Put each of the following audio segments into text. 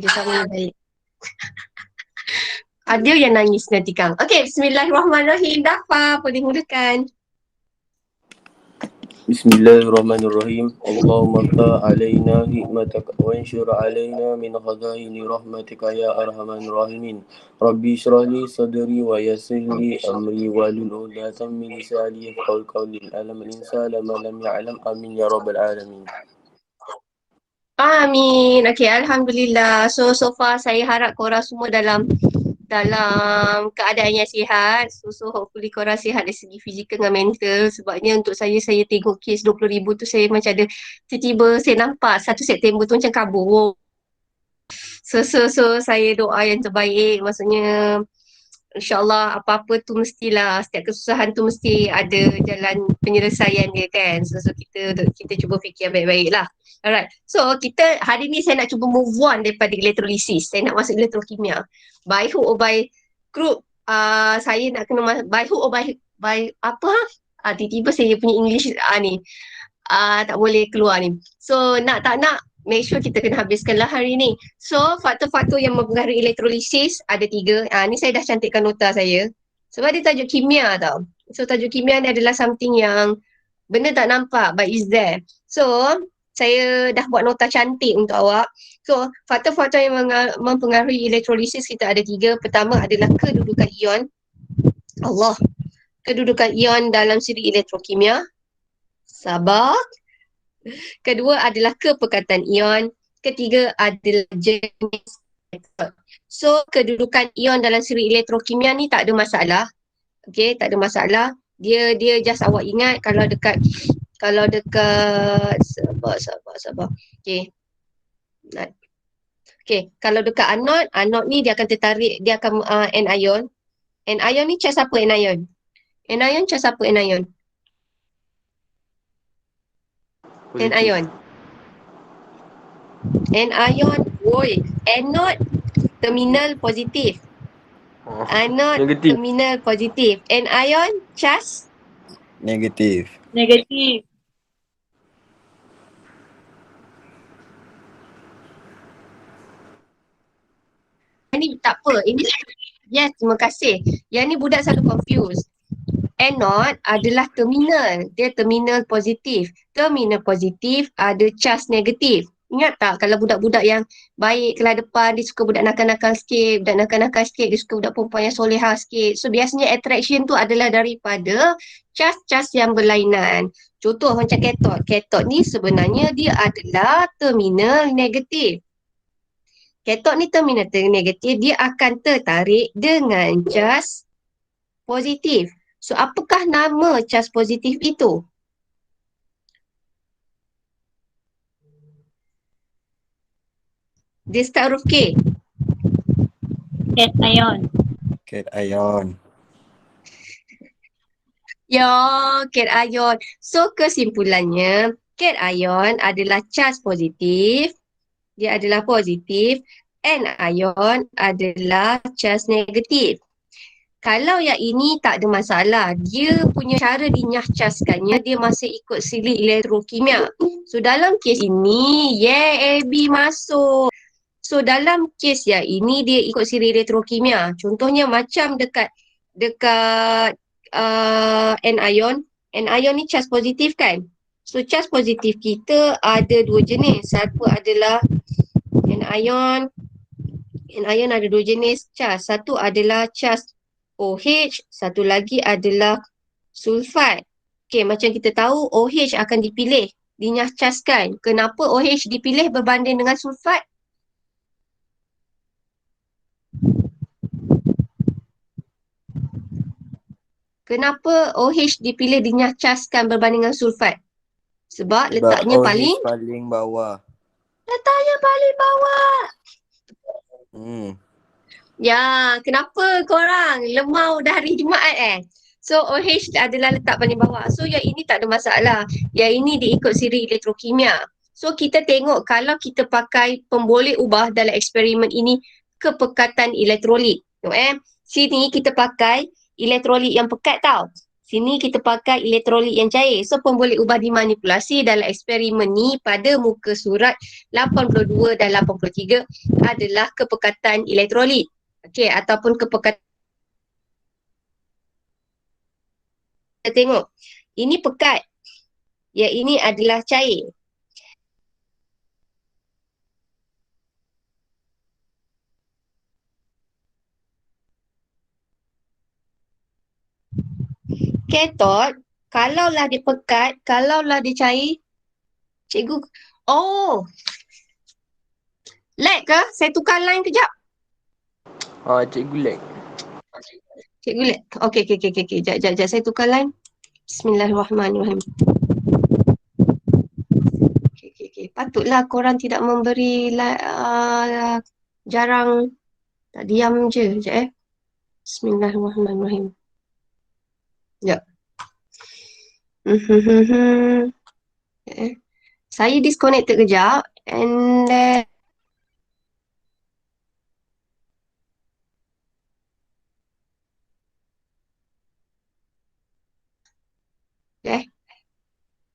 Kerjasama yang baik. Ada yang nangis nanti Kang. Okey, bismillahirrahmanirrahim. Dafa, boleh mulakan. Bismillahirrahmanirrahim. Allahumma ftah alaina hikmataka wa anshur alaina min khazaini rahmatika ya arhamar rahimin. Rabbi shrah li sadri wa yassir li amri wahlul 'uqdatam min lisani yafqahu qawli. Alam al-insana ma lam ya'lam. Amin ya rabbal alamin. Amin. Okey, alhamdulillah. So far saya harap korang semua dalam keadaan yang sihat. So hopefully korang sihat dari segi fizikal dengan mental. Sebabnya untuk saya tengok kes 20,000 tu saya macam ada tiba-tiba saya nampak 1 September tu macam kabur. So saya doa yang terbaik. Maksudnya InsyaAllah apa-apa tu mestilah, setiap kesusahan tu mesti ada jalan penyelesaian dia kan. So kita cuba fikir baik-baik lah. Alright, so kita hari ni saya nak cuba move on daripada elektrolisis. Saya nak masuk elektrokimia. By hook or by crook, saya nak kena by hook or by apa? Tiba-tiba saya punya English ni tak boleh keluar ni. So nak tak nak, make sure kita kena habiskanlah hari ni. So faktor-faktor yang mempengaruhi elektrolisis ada 3. Ni saya dah cantikkan nota saya. Sebab dia tajuk kimia tau. So tajuk kimia ni adalah something yang benda tak nampak but is there. So saya dah buat nota cantik untuk awak. So faktor-faktor yang mempengaruhi elektrolisis kita ada 3. Pertama adalah kedudukan ion. Allah. Kedudukan ion dalam siri elektrokimia. Sabar. Kedua adalah kepekatan ion. Ketiga adalah jenis elektron. So kedudukan ion dalam siri elektrokimia ni tak ada masalah. Okey, tak ada masalah. Dia just awak ingat kalau dekat sabar. Okey. Okey, kalau dekat anode ni dia akan tertarik, dia akan anion. Anion ni charge apa anion? Anion charge apa anion? Anion. Anion, woi, anode terminal positif. Anode Negatif. terminal positif. Anion charge Negatif. Negatif. Ini tak apa. Ini yes, terima kasih. Yang ni budak selalu confused. Anode adalah terminal. Dia terminal positif. Terminal positif ada charge negatif. Ingat tak kalau budak-budak yang baik kelas depan, dia suka budak nakal-nakal sikit, budak nakal-nakal sikit, dia suka budak perempuan yang solehah sikit. So biasanya attraction tu adalah daripada charge-charge yang berlainan. Contoh macam katot. Katot ni sebenarnya dia adalah terminal negatif. Katot ni terminal negatif, dia akan tertarik dengan charge positif. So apakah nama charge positif itu? Dia start huruf K. Cation. Cation. Ya, cation. So kesimpulannya, cation adalah charge positif. Dia adalah positif. Anion adalah charge negatif. Kalau yang ini tak ada masalah, dia punya cara dinyahcaskannya, dia masih ikut siri elektrokimia. So dalam kes ini, AB masuk. So dalam kes yang ini, dia ikut siri elektrokimia. Contohnya macam dekat anion. Anion ni charge positif kan? So charge positif kita ada 2 jenis. Satu adalah anion. Anion ada 2 jenis charge. Satu adalah charge OH, satu lagi adalah sulfat. Okey, macam kita tahu OH akan dipilih, dinyahcaskan. Kenapa OH dipilih berbanding dengan sulfat? Kenapa OH dipilih dinyahcaskan berbanding dengan sulfat? Sebab letaknya paling bawah. Letaknya paling bawah. Ya, kenapa korang lemau dah hari Jumaat So OH adalah letak paling bawah. So yang ini tak ada masalah. Yang ini diikut siri elektrokimia. So kita tengok kalau kita pakai pemboleh ubah dalam eksperimen ini kepekatan elektrolit. Tengok sini kita pakai elektrolit yang pekat tau. Sini kita pakai elektrolit yang cair. So pun boleh ubah dimanipulasi dalam eksperimen ni pada muka surat 82 dan 83 adalah kepekatan elektrolit. Okey, ataupun kepekatan, kita tengok. Ini pekat. Yang ini adalah cair. Katot, kalaulah dia pekat, kalaulah dia cair, cikgu, oh, lag ke? Saya tukar line kejap. Cikgu lag. Cikgu lag. Okey. Jap. Saya tukar line. Bismillahirrahmanirrahim. Okey. Patutlah korang tidak memberi jarang. Tak diam je. Sekejap Bismillahirrahmanirrahim. Sekejap. Saya disconnected kejap. And then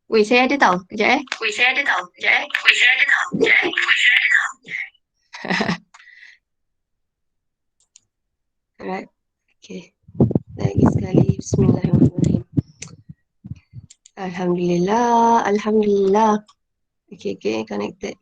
Weh, saya ada tahu. Kejap Alright. Okay. Lagi sekali. Bismillahirrahmanirrahim. Alhamdulillah. Okay. Connected.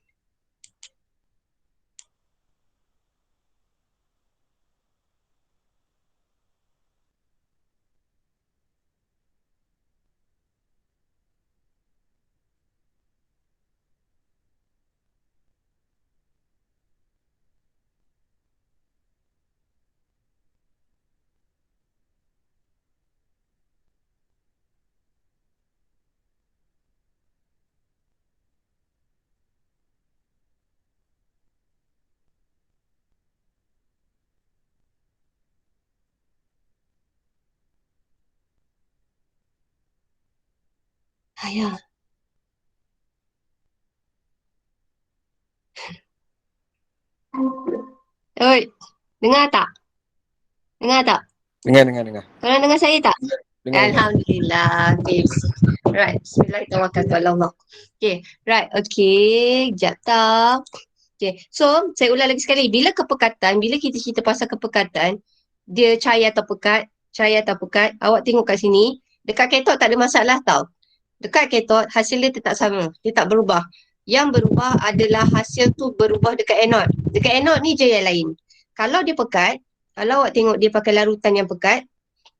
Ayah. Oi, dengar tak? Dengar. Korang dengar saya tak? Dengar. Alhamdulillah. Okay. Right. Bismillahirrahmanirrahim. Okay. Right. Okay. Sekejap tak. Okay. So, saya ulang lagi sekali. Bila kita cerita pasal kepekatan, dia cair atau pekat, awak tengok kat sini, dekat katot tak ada masalah tau. Dekat katot, hasil dia tetap sama. Dia tak berubah. Yang berubah adalah hasil tu berubah dekat anod. Dekat anod ni je yang lain. Kalau dia pekat, kalau awak tengok dia pakai larutan yang pekat,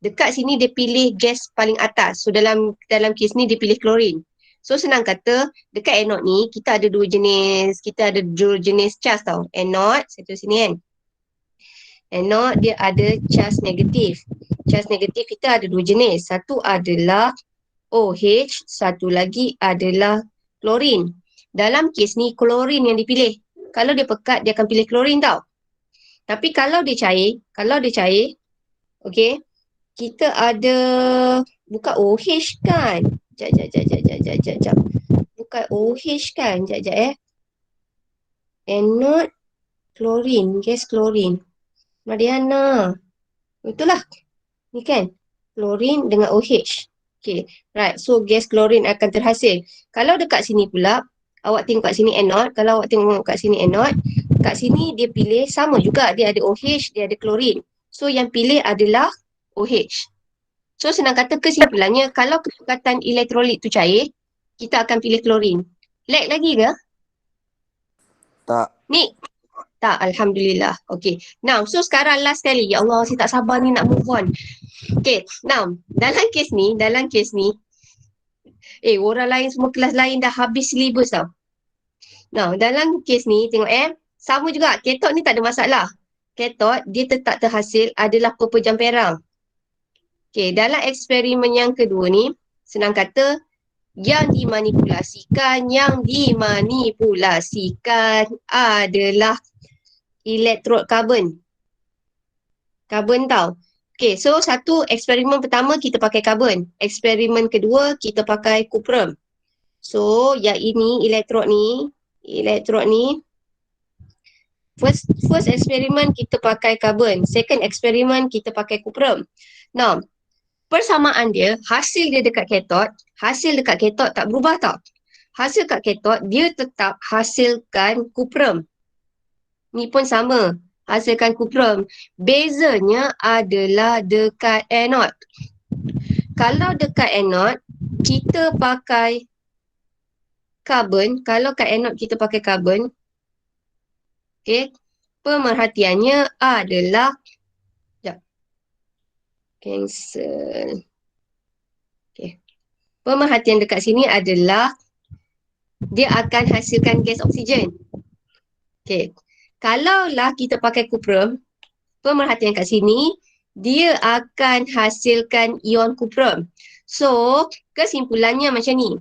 dekat sini dia pilih gas paling atas. So dalam kes ni dia pilih klorin. So senang kata, dekat anod ni kita ada dua jenis cas tau. Anod, saya tulis sini kan. Anod dia ada cas negatif. Cas negatif kita ada dua jenis. Satu adalah OH, satu lagi adalah klorin. Dalam kes ni klorin yang dipilih. Kalau dia pekat dia akan pilih klorin tau. Tapi kalau dia cair, okey, kita ada bukan OH kan? Jap. Bukan OH kan? Jap. Anod klorin, gas klorin. Mariana. Itulah. Ni kan? Klorin dengan OH. Okay, right. So, gas klorin akan terhasil. Kalau dekat sini pula, awak tengok kat sini anod. Kalau awak tengok kat sini anod, kat sini dia pilih sama juga. Dia ada OH, dia ada klorin. So, yang pilih adalah OH. So, senang kata kesimpulannya, kalau kepekatan elektrolit tu cair, kita akan pilih klorin. Lag lagi ke? Tak. Ni? Tak, Alhamdulillah. Okay. Now, so sekarang last kali. Ya Allah, saya tak sabar ni nak move on. Okay, now, dalam kes ni, orang lain semua kelas lain dah habis syllabus tau. Now, dalam kes ni, tengok sama juga, katot ni tak ada masalah. Katot, dia tetap terhasil adalah pepejam perang. Okay, dalam eksperimen yang kedua ni, senang kata, yang dimanipulasikan adalah elektrod karbon. Karbon tau. Okay, so satu eksperimen pertama kita pakai karbon. Eksperimen kedua kita pakai kuprum. So, yang ini elektrod ni. First eksperimen kita pakai karbon. Second eksperimen kita pakai kuprum. Now, persamaan dia, hasil dia dekat katot, hasil dekat katot tak berubah tau. Hasil kat katot, dia tetap hasilkan kuprum. Ni pun sama, hasilkan kuprum. Bezanya adalah dekat anode. Kalau dekat anode, kita pakai karbon. Kalau kat anode kita pakai karbon, okay, pemerhatiannya adalah, sekejap, cancel. Okay. Pemerhatian dekat sini adalah dia akan hasilkan gas oksigen. Okay. Kalaulah kita pakai kuprum, pemerhatian kat sini, dia akan hasilkan ion kuprum. So, kesimpulannya macam ni.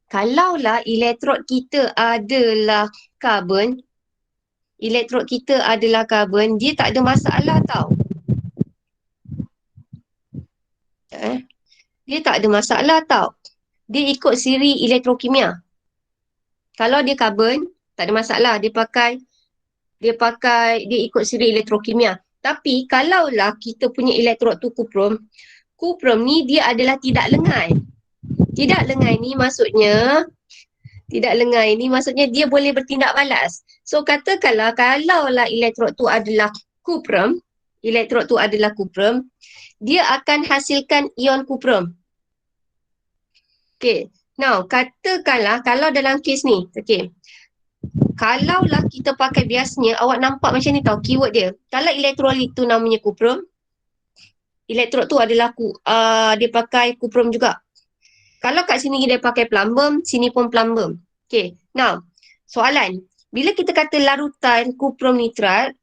Kalaulah elektrod kita adalah karbon, dia tak ada masalah tau. Dia tak ada masalah tau. Dia ikut siri elektrokimia. Kalau dia karbon, tak ada masalah. Dia ikut siri elektrokimia. Tapi kalaulah kita punya elektrod tu kuprum ni dia adalah tidak lengai. Tidak lengai ni maksudnya dia boleh bertindak balas. So katakanlah kalaulah elektrod tu adalah kuprum, dia akan hasilkan ion kuprum. Okay. Now, katakanlah kalau dalam kes ni, okay. Kalaulah kita pakai biasanya, awak nampak macam ni tau keyword dia. Kalau elektrolit tu namanya kuprum, elektrod tu adalah dia pakai kuprum juga. Kalau kat sini dia pakai plumbum, sini pun plumbum. Okay, now soalan. Bila kita kata larutan kuprum nitrat,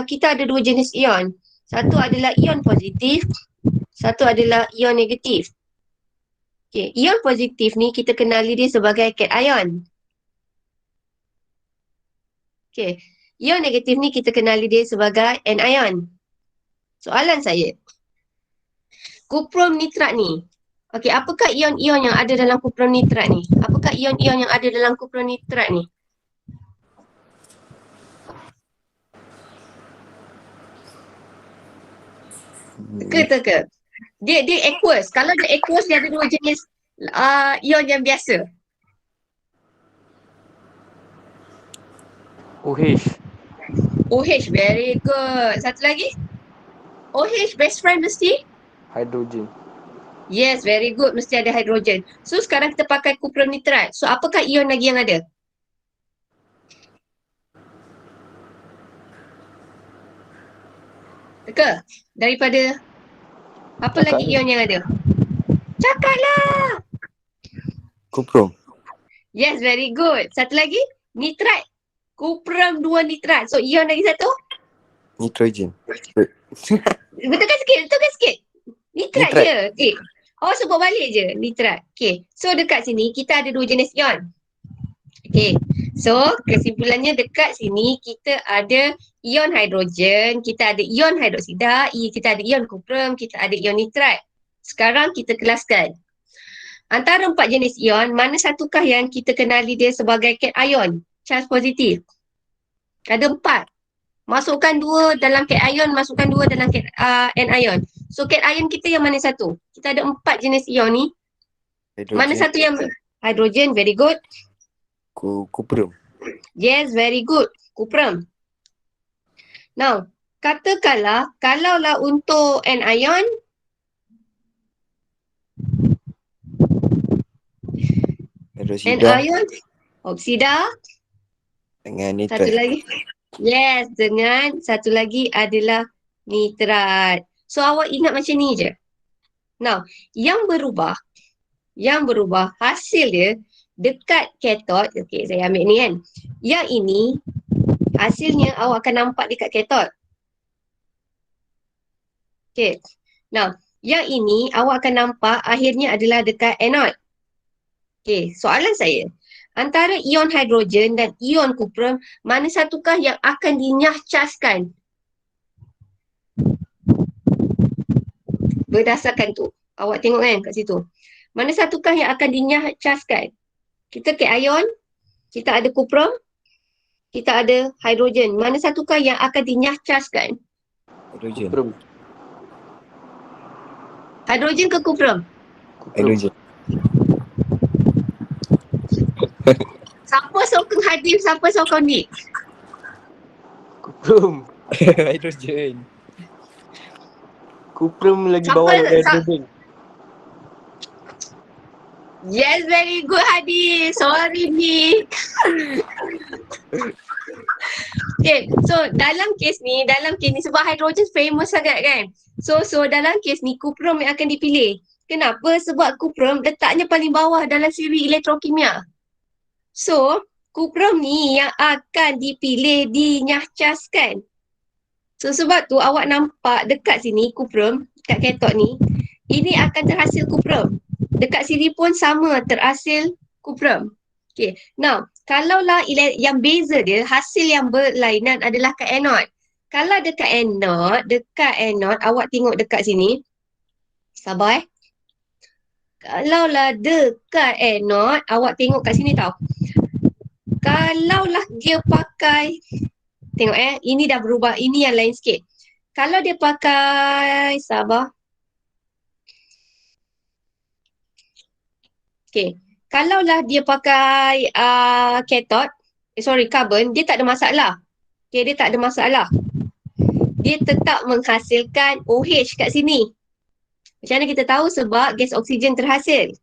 kita ada dua jenis ion. Satu adalah ion positif, satu adalah ion negatif. Okay, ion positif ni kita kenali dia sebagai cation. Okay, ion negatif ni kita kenali dia sebagai anion. Soalan saya, kuprum nitrat ni, okay, apakah ion-ion yang ada dalam kuprum nitrat ni? Teka. Dia aqueous. Kalau dia aqueous, dia ada dua jenis ion yang biasa. OH, very good. Satu lagi? OH, best friend mesti? Hydrogen. Yes, very good. Mesti ada hidrogen. So, sekarang kita pakai kuprum nitrat. So, apakah ion lagi yang ada? Teka, daripada apa lagi ion yang ada? Cakaplah! Kuprum. Yes, very good. Satu lagi? Nitrat. Kuprum 2 nitrat. So, ion lagi satu? Nitrogen. Betulkan sikit. Nitrat je. Okay. Awak sebut balik je. Nitrat. Okay. So, dekat sini kita ada dua jenis ion. Okay. So, kesimpulannya dekat sini kita ada ion hidrogen, kita ada ion hidroksida, kita ada ion kuprum, kita ada ion nitrat. Sekarang kita kelaskan. Antara 4 jenis ion, mana satukah yang kita kenali dia sebagai cation? Charge positif. Ada 4. Masukkan 2 dalam cation, masukkan 2 dalam anion. So cation kita yang mana satu? Kita ada 4 jenis ion ni. Hidrogen. Mana satu yang hidrogen? Very good. Kuprum. Yes, very good. Kuprum. Now, katakanlah kalaulah untuk anion, anion, oksida, dengan nitrat. satu lagi. Yes, dengan satu lagi adalah nitrat. So, awak ingat macam ni je. Now, yang berubah hasil dia dekat katot. Okay, saya ambil ni kan. Yang ini, hasilnya awak akan nampak dekat katot. Okay. Now, yang ini awak akan nampak akhirnya adalah dekat anode. Okay, soalan saya. Antara ion hidrogen dan ion kuprum, mana satukah yang akan dinyahcaskan? Berdasarkan tu. Awak tengok kan kat situ. Mana satukah yang akan dinyahcaskan? Kita cation, kita ada kuprum, kita ada hidrogen. Mana satukah yang akan dinyahcaskan? Hidrogen. Hidrogen ke kuprum? Hidrogen. Siapa sokong Hadim, siapa sokong Nick? Kuprum. Hidrogen. Kuprum lagi Siapa, bawah daripada hidrogen. Yes, very good Hadim. Sorry Nick. Okay, so dalam kes ni sebab hidrogen famous sangat kan. So dalam kes ni kuprum yang akan dipilih. Kenapa? Sebab kuprum letaknya paling bawah dalam siri elektrokimia. So, kuprum ni yang akan dipilih dinyahcaskan. So sebab tu awak nampak dekat sini kuprum, dekat katot ni, ini akan terhasil kuprum. Dekat sini pun sama terhasil kuprum. Okay, now kalaulah yang beza dia, hasil yang berlainan adalah kat anode. Kalau dekat anode awak tengok dekat sini. Sabar Kalaulah dekat anode, awak tengok kat sini tau. Kalaulah dia pakai, tengok ini dah berubah, ini yang lain sikit. Kalau dia pakai, sabar. Okay, kalaulah dia pakai carbon, dia tak ada masalah. Okay, dia tak ada masalah. Dia tetap menghasilkan OH kat sini. Macam mana kita tahu? Sebab gas oksigen terhasil.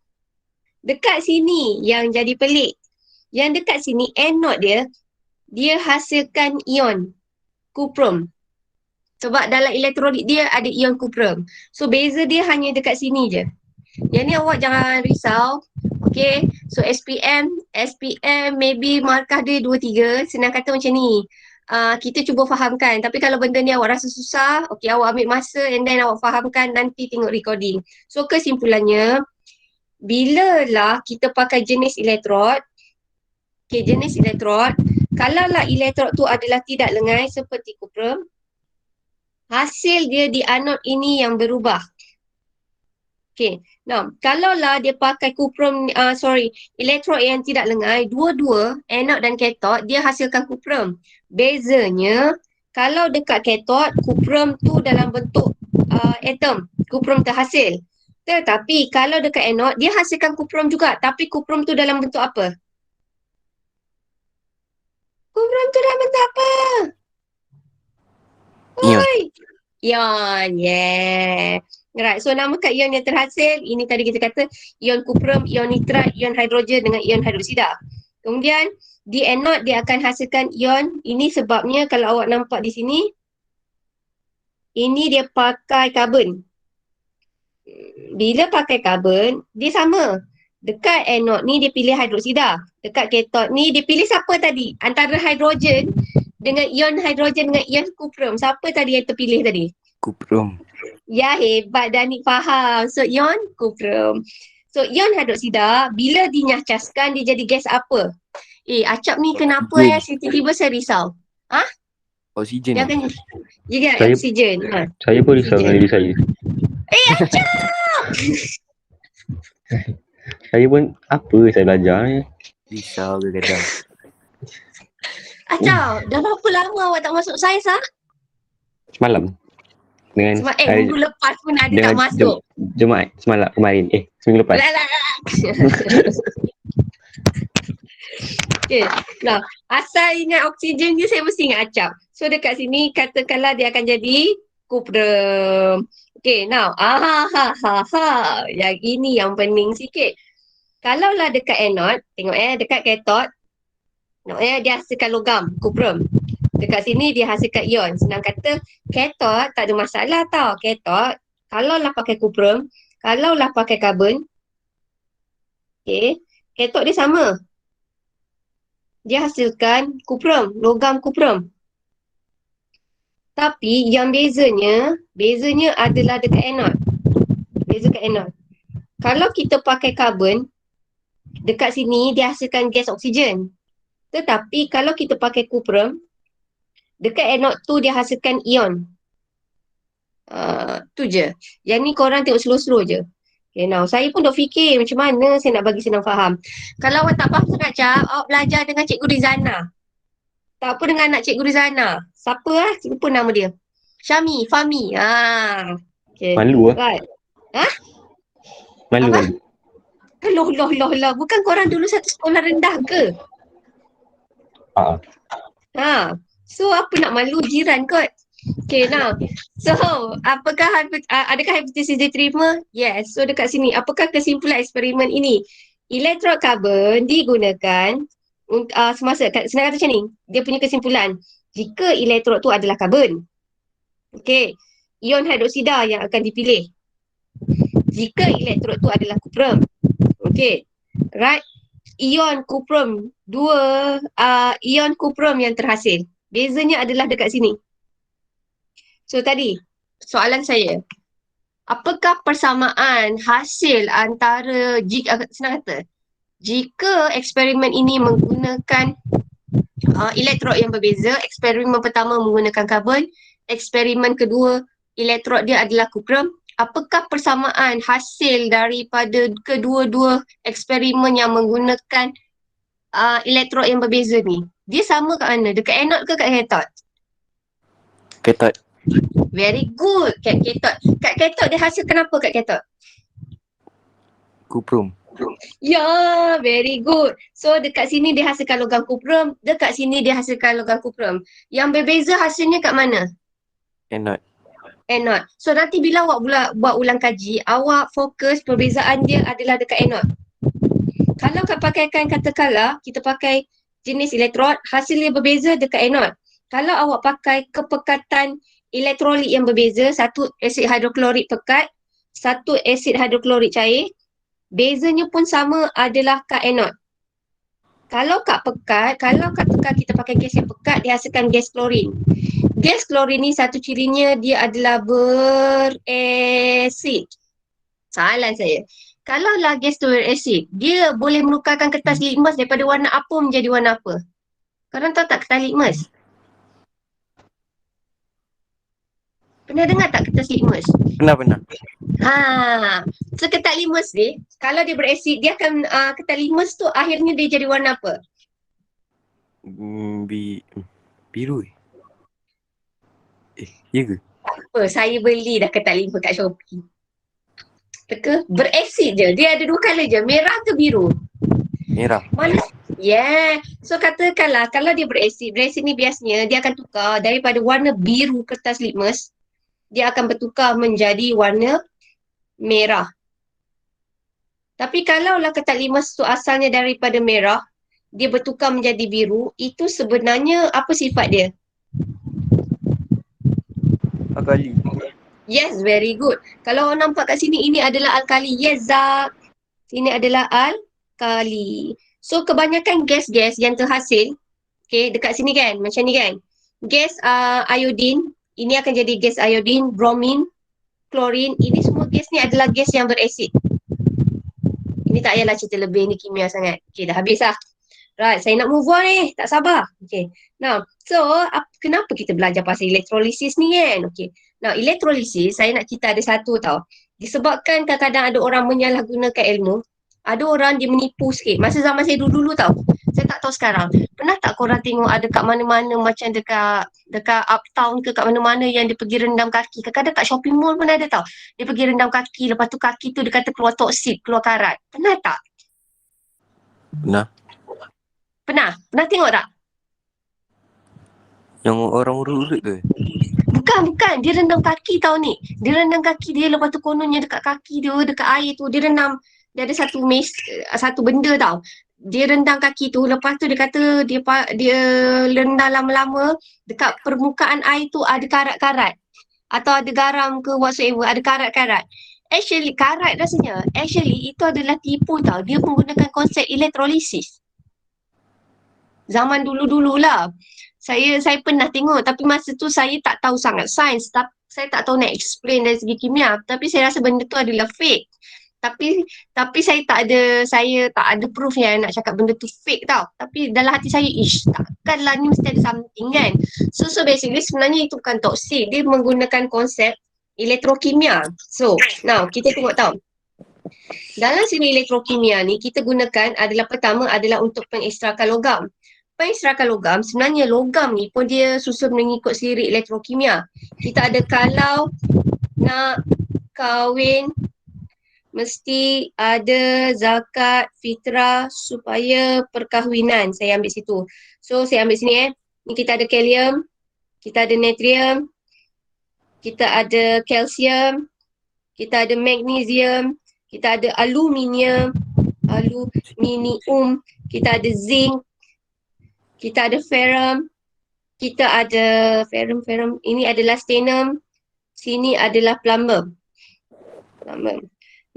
Dekat sini yang jadi pelik. Yang dekat sini anode dia hasilkan ion kuprum. Sebab dalam elektrolit dia ada ion kuprum. So beza dia hanya dekat sini je. Yang ni awak jangan risau. Okay, so SPM maybe markah dia 2-3. Senang kata macam ni. Kita cuba fahamkan. Tapi kalau benda ni awak rasa susah, okay, awak ambil masa and then awak fahamkan, nanti tengok recording. So kesimpulannya, bila lah kita pakai jenis elektrod, okay, jenis elektrod, kalaulah elektrod tu adalah tidak lengai seperti kuprum, hasil dia di anod ini yang berubah. Okay, now kalaulah dia pakai elektrod yang tidak lengai, dua-dua anod dan katot dia hasilkan kuprum. Bezanya, kalau dekat katot, kuprum tu dalam bentuk atom, kuprum terhasil. Tetapi kalau dekat anod, dia hasilkan kuprum juga, tapi kuprum tu dalam bentuk apa? Kuprum tu dalam bentuk apa? Ion. Ion, yeah. Right, so nama kat ion yang terhasil, ini tadi kita kata ion kuprum, ion nitrat, ion hidrogen dengan ion hidroksida. Kemudian di anode dia akan hasilkan ion, ini sebabnya kalau awak nampak di sini, ini dia pakai karbon. Bila pakai karbon, dia sama. Dekat anode ni dia pilih hidroksida. Dekat katot ni dia pilih siapa tadi? Antara hidrogen dengan ion hidrogen dengan ion kuprum. Siapa tadi yang terpilih tadi? Kuprum. Ya, hebat Danik faham. So ion kuprum. So ion hidroksida bila dinyahcaskan dia jadi gas apa? Acap ni kenapa tiba-tiba saya risau? Oksigen. Dia akan jadi Saya- oksigen. Saya pun risau dengan diri saya. Acap! Saya pun apa saya belajar ni. Risau kadang. Acap, dah berapa lama awak tak masuk sains Semalam. Dengan Sebab hari minggu lepas pun ada dengan tak masuk. Jumaat semalam kemarin. Seminggu lepas. Lah. Okay. Nah, asal ingat oksigen je saya mesti ingat acap. So dekat sini katakanlah dia akan jadi kuprum. Okay, now. Yang ini yang pening sikit. Kalaulah dekat anode, tengok dekat katot, tengok dia hasilkan logam, kuprum. Dekat sini dia hasilkan ion. Senang kata, katot tak ada masalah tau. Katot, kalaulah pakai kuprum, kalaulah pakai karbon, okay, katot dia sama. Dia hasilkan kuprum, logam kuprum. Tapi yang bezanya adalah dekat anode. Beza kat anode. Kalau kita pakai karbon, dekat sini dia hasilkan gas oksigen. Tetapi kalau kita pakai kuprum, dekat anode tu dia hasilkan ion. Tu je. Yang ni korang tengok slow-slow je. Okay, now saya pun dah fikir macam mana saya nak bagi senang faham. Kalau awak tak faham sangat Cap, awak belajar dengan Cikgu Rizana. Tak apa dengan anak Cikgu Rizana. Siapa Lupa nama dia. Fahmi. Okay. Malu Right. Hah? Malu, Apa? malu. Loh. Bukan korang dulu satu sekolah rendah ke? Ah, Ha. So apa nak malu jiran kot? Okay, now. So, adakah hipotesis diterima? Yes. So, dekat sini, apakah kesimpulan eksperimen ini? Elektrod karbon digunakan semasa, senang kata macam ni, dia punya kesimpulan. Jika elektrod tu adalah karbon, okay, ion hidroksida yang akan dipilih. Jika elektrod tu adalah kuprum, okay, right, ion kuprum, ion kuprum yang terhasil. Bezanya adalah dekat sini. So tadi, soalan saya, apakah persamaan hasil antara, senang kata, jika eksperimen ini menggunakan elektrod yang berbeza, eksperimen pertama menggunakan karbon, eksperimen kedua elektrod dia adalah kuprum, apakah persamaan hasil daripada kedua-dua eksperimen yang menggunakan elektrod yang berbeza ni? Dia sama kat mana? Dekat anode ke kat cathode? Ketat. Very good. Kat cathode dia hasil kenapa kat cathode? Kuprum. Ya, very good. So dekat sini dia hasilkan logam kuprum, dekat sini dia hasilkan logam kuprum. Yang berbeza hasilnya kat mana? Anode. Anode. So nanti bila awak buat ulang kaji, awak fokus perbezaan dia adalah dekat anode. Kalau katakanlah kita pakai jenis elektrod, hasilnya berbeza dekat anode. Kalau awak pakai kepekatan elektrolit yang berbeza, satu asid hidroklorik pekat, satu asid hidroklorik cair, bezanya pun sama adalah kat anode. Kalau kat katakan kita pakai gas yang pekat, dia hasilkan gas klorin. Gas klorin ni satu cirinya dia adalah berasid. Soalan saya, kalaulah gas tu berasid, dia boleh menukarkan kertas litmus daripada warna apa menjadi warna apa? Korang tahu tak kertas litmus? Pernah dengar tak kertas litmus? Pernah. So kertas litmus ni, kalau dia berasid, dia akan, kertas litmus tu akhirnya dia jadi warna apa? Biru. Ya ke? Apa? Saya beli dah kertas litmus kat Shopee. Teka, berasid je. Dia ada dua colour je, merah ke biru? Merah. Mana? Yeah. So katakanlah kalau dia berasid ni biasanya dia akan tukar daripada warna biru kertas litmus, dia akan bertukar menjadi warna merah. Tapi kalaulah kertas litmus tu asalnya daripada merah, dia bertukar menjadi biru, itu sebenarnya apa sifat dia? Alkali. Yes, very good. Kalau awak nampak kat sini, ini adalah alkali. Yes, Zak. Ini adalah alkali. So, kebanyakan gas-gas yang terhasil, okay, dekat sini kan, macam ni kan. Gas iodin, ini akan jadi gas iodin, bromin, klorin. Ini semua gas ni adalah gas yang berasid. Ini tak payahlah cerita lebih, ni kimia sangat. Okay, dah habis lah. Right, saya nak move on ni. Tak sabar. Okay. Now, so kenapa kita belajar pasal elektrolisis ni kan? Okay. Now, elektrolisis, saya nak cerita ada satu tau. Disebabkan kadang-kadang ada orang menyalahgunakan ilmu, ada orang dia menipu sikit. Masa zaman saya dulu-dulu tau. Saya tak tahu sekarang. Pernah tak korang tengok ada kat mana-mana macam dekat uptown ke kat mana-mana yang dia pergi rendam kaki. Kadang-kadang kat shopping mall pun ada tau. Dia pergi rendam kaki, lepas tu kaki tu dia kata keluar toksit, keluar karat. Pernah tak? Pernah tengok tak? Yang orang urut-urut ke? Bukan. Dia rendam kaki tau ni. Dia rendam kaki dia, lepas tu kononnya dekat kaki dia, dekat air tu, dia rendam. Dia ada satu benda tau. Dia rendam kaki tu, lepas tu dia kata dia rendam lama-lama, dekat permukaan air tu ada karat-karat. Atau ada garam ke whatsoever, ada karat-karat. Actually, karat rasanya. Actually, itu adalah tipu tau. Dia menggunakan konsep elektrolisis. Zaman dulu-dululah. Saya pernah tengok, tapi masa tu saya tak tahu sangat sains, saya tak tahu nak explain dari segi kimia, tapi saya rasa benda tu adalah fake. Tapi saya tak ada proof yang nak cakap benda tu fake tau. Tapi dalam hati saya, takkanlah ni mesti ada something kan. So basically sebenarnya itu bukan toksin, dia menggunakan konsep elektrokimia. So now kita tengok tau. Dalam sini elektrokimia ni kita gunakan pertama adalah untuk pengekstrakan logam. Pengekstrakan logam, sebenarnya logam ni pun dia susun mengikut siri elektrokimia. Kita ada kalau nak kahwin mesti ada zakat fitrah supaya perkahwinan. Saya ambil situ. So saya ambil sini Ni kita ada kalium, kita ada natrium, kita ada kalsium, kita ada magnesium, kita ada aluminium, kita ada zinc, kita ada ferrum, kita ada ferrum. Ini adalah stannum, sini adalah plumbum.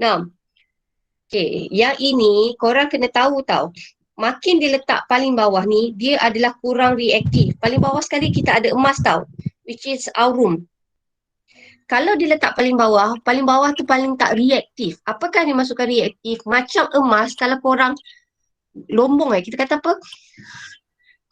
Nah, okay, yang ini korang kena tahu tau. Makin dia letak paling bawah ni, dia adalah kurang reaktif. Paling bawah sekali kita ada emas tau, which is aurum. Kalau dia letak paling bawah tu paling tak reaktif. Apakah dia masukkan reaktif? Macam emas, kalau korang lombong kita kata apa?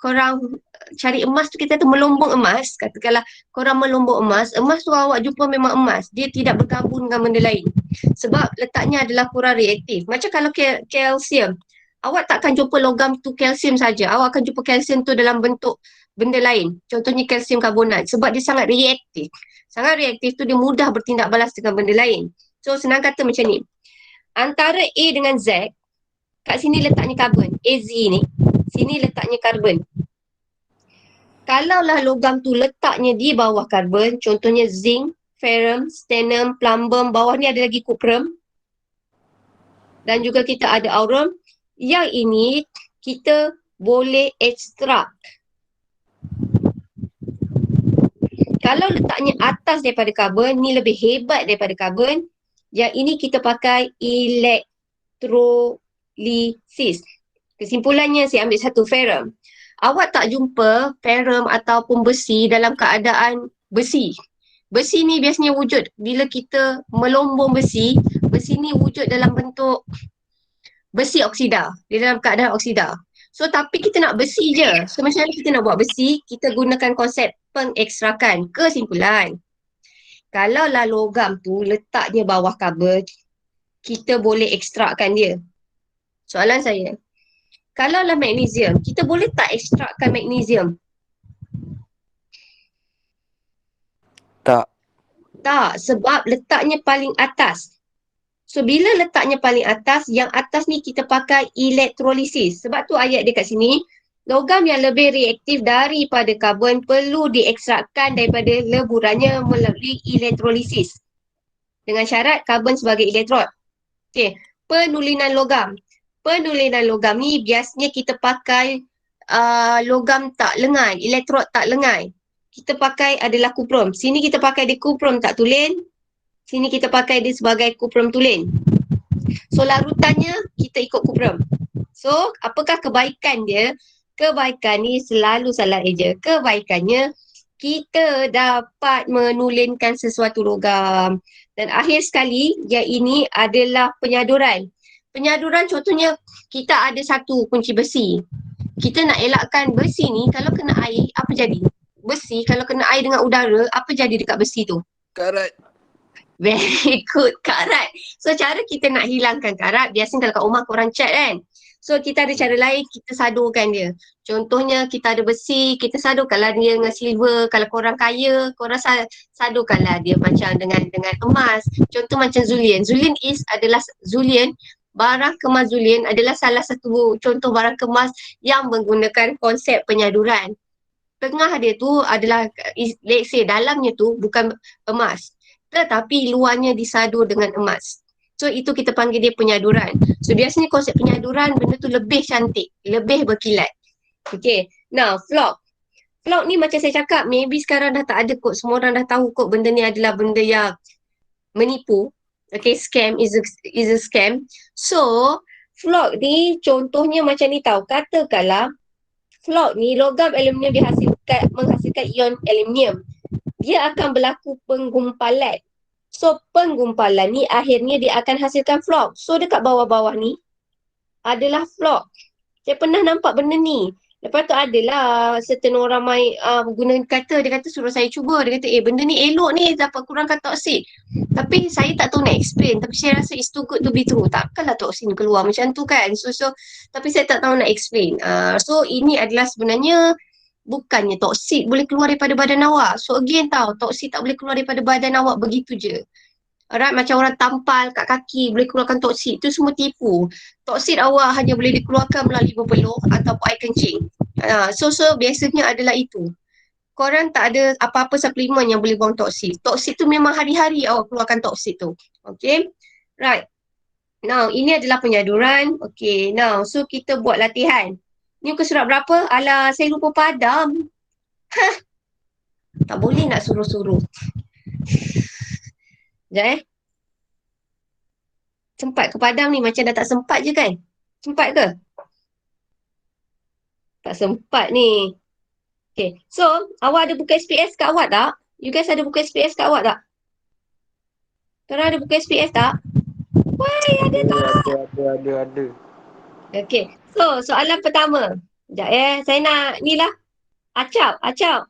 Korang cari emas tu, kita tu melombong emas. Katakanlah korang melombong emas tu awak jumpa memang emas. Dia tidak bergabung dengan benda lain. Sebab letaknya adalah kurang reaktif. Macam kalau kalsium, awak takkan jumpa logam tu kalsium saja. Awak akan jumpa kalsium tu dalam bentuk benda lain. Contohnya kalsium karbonat. Sebab dia sangat reaktif. Sangat reaktif tu dia mudah bertindak balas dengan benda lain. So senang kata macam ni. Antara A dengan Z, kat sini letaknya karbon. AZ ni. Sini letaknya karbon. Kalaulah logam tu letaknya di bawah karbon, contohnya zinc, ferrum, stannum, plumbum, bawah ni ada lagi cuprum. Dan juga kita ada aurum. Yang ini kita boleh ekstrak. Kalau letaknya atas daripada karbon, ni lebih hebat daripada karbon. Yang ini kita pakai elektrolisis. Kesimpulannya saya ambil satu ferrum. Awak tak jumpa ferrum ataupun besi dalam keadaan besi. Besi ni biasanya wujud bila kita melombong besi ni wujud dalam bentuk besi oksida. Dia dalam keadaan oksida. So tapi kita nak besi je. So macam mana kita nak buat besi? Kita gunakan konsep pengekstrakan. Kesimpulan. Kalaulah logam tu letaknya bawah karbon, kita boleh ekstrakkan dia. Soalan saya, kalaulah magnesium, kita boleh tak ekstrakkan magnesium? Tak. Tak, sebab letaknya paling atas. So bila letaknya paling atas, yang atas ni kita pakai elektrolisis. Sebab tu ayat dia kat sini, logam yang lebih reaktif daripada karbon perlu diekstrakkan daripada leburannya melalui elektrolisis. Dengan syarat karbon sebagai elektrod. Okey, penulinan logam. Penulinan logam ni biasanya kita pakai logam tak lengai, elektrod tak lengai. Kita pakai adalah kuprum. Sini kita pakai dia kuprum tak tulen. Sini kita pakai dia sebagai kuprum tulen. So larutannya kita ikut kuprum. So apakah kebaikan dia? Kebaikan ni selalu salah eja. Kebaikannya kita dapat menulinkan sesuatu logam. Dan akhir sekali, yang ini adalah penyaduran. Penyaduran contohnya kita ada satu kunci besi. Kita nak elakkan besi ni kalau kena air, apa jadi? Besi kalau kena air dengan udara, apa jadi dekat besi tu? Karat. Very good, karat. So cara kita nak hilangkan karat, biasanya kalau kat rumah korang cat kan? So kita ada cara lain, kita sadurkan dia. Contohnya kita ada besi, kita sadurkanlah dia dengan silver. Kalau korang kaya, korang sadurkanlah dia macam dengan emas. Contoh macam Zulian. Zulian, barang kemas Zulian adalah salah satu contoh barang kemas yang menggunakan konsep penyaduran. Tengah dia tu adalah, let's say dalamnya tu bukan emas, tetapi luarnya disadur dengan emas. So itu kita panggil dia penyaduran. So biasanya konsep penyaduran benda tu lebih cantik, lebih berkilat. Okay, now flock. Flock ni macam saya cakap, maybe sekarang dah tak ada kot, semua orang dah tahu kot benda ni adalah benda yang menipu. Okay, scam is a scam. So flock ni contohnya macam ni tau, katakanlah flock ni logam aluminium menghasilkan ion aluminium. Dia akan berlaku penggumpalan. So penggumpalan ni akhirnya dia akan hasilkan flock. So dekat bawah-bawah ni adalah flock. Saya pernah nampak benda ni. Lepas tu adalah certain orang main guna kata, dia kata suruh saya cuba. Dia kata benda ni elok ni dapat kurangkan toksin. Tapi saya tak tahu nak explain. Tapi saya rasa it's too good to be true. Takkanlah toksin keluar macam tu kan. So tapi saya tak tahu nak explain. So ini adalah sebenarnya bukannya toksik boleh keluar daripada badan awak. So again tau, toksik tak boleh keluar daripada badan awak begitu je. Alright, macam orang tampal kat kaki boleh keluarkan toksit, itu semua tipu. Toksit awak hanya boleh dikeluarkan melalui berpeluh ataupun air kencing. So biasanya adalah itu. Korang tak ada apa-apa suplemen yang boleh buang toksit. Toksit tu memang hari-hari awak keluarkan toksit tu. Okay? Right. Now, ini adalah penyaduran. Okay, now, so kita buat latihan. Ni muka surat berapa? Alah, saya lupa padam. Tak boleh nak suruh-suruh. Sekejap Sempat ke padam ni? Macam dah tak sempat je kan? Sempat ke? Tak sempat ni. Okay, so awak ada buku SPS kat awak tak? You guys ada buku SPS kat awak tak? Korang ada buku SPS tak? Why, ada tak? Ada. Okay, so soalan pertama. Sekejap saya nak ni lah. Acap.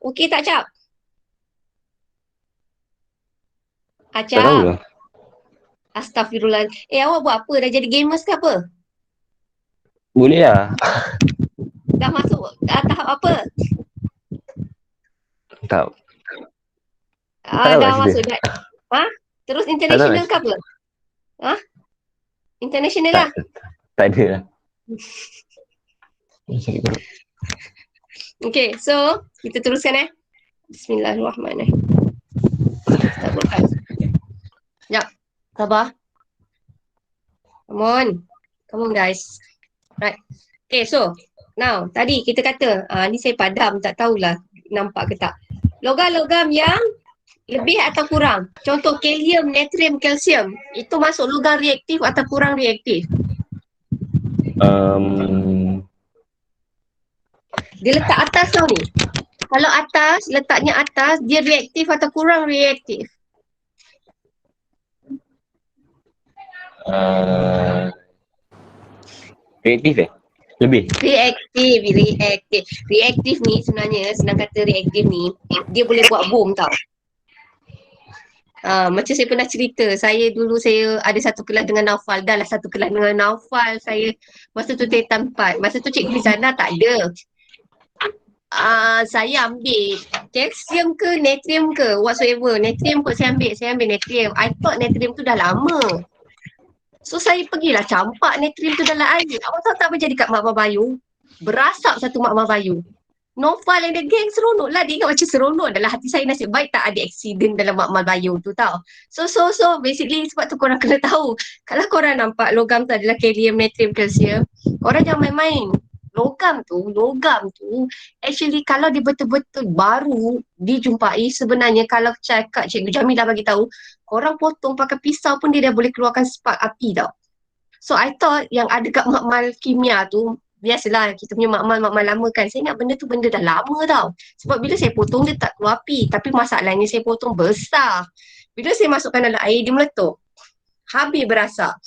Okey tak Acap? Tak tahu Acap. lah. Astagfirullah. Awak buat apa? Dah jadi gamers ke apa? Boleh lah. Dah masuk tahap apa? Tak. Dah nak masuk cerita. dah. Terus international nak ke apa? International lah. Tak ada lah. Okay, so kita teruskan Bismillahirrahmanirrahim. Sekejap. Sabar. Come on guys. Right. Okay, so now tadi kita kata ni saya padam, tak tahulah nampak ke tak. Logam-logam yang lebih atau kurang. Contoh kalium, natrium, kalsium. Itu masuk logam reaktif atau kurang reaktif? Dia letak atas tau ni. Kalau atas, letaknya atas, dia reaktif atau kurang reaktif? Reaktif Lebih. Reaktif ni sebenarnya, senang kata reaktif ni, dia boleh buat bom tau. Macam saya pernah cerita, saya ada satu kelas dengan Naufal, dah lah satu kelas dengan Naufal, saya masa tu Tetan 4, masa tu Cikgu Rizana tak ada. Saya ambil kalsium ke natrium ke whatsoever, natrium kot saya ambil natrium. I thought natrium tu dah lama. So saya pergilah campak natrium tu dalam air. Awak tahu tak apa jadi kat Mak Bayu? Berasap satu Mak Bayu. Noval and the gang seronok lah. Dia ingat macam seronok adalah hati saya nasib baik tak ada accident dalam Mak Bayu tu tau. So basically sebab tu korang kena tahu. Kalau korang nampak logam tu adalah kalium, natrium, kalsium, korang jangan main-main. Logam tu actually kalau dia betul-betul baru dijumpai, sebenarnya kalau cakap Cikgu Jamilah bagi tahu, korang potong pakai pisau pun dia dah boleh keluarkan spark api tau. So I thought yang ada kat makmal kimia tu, biasalah kita punya makmal lama kan, saya ingat benda tu benda dah lama tau. Sebab bila saya potong dia tak keluar api, tapi masalahnya saya potong besar. Bila saya masukkan dalam air dia meletup. Habis berasap.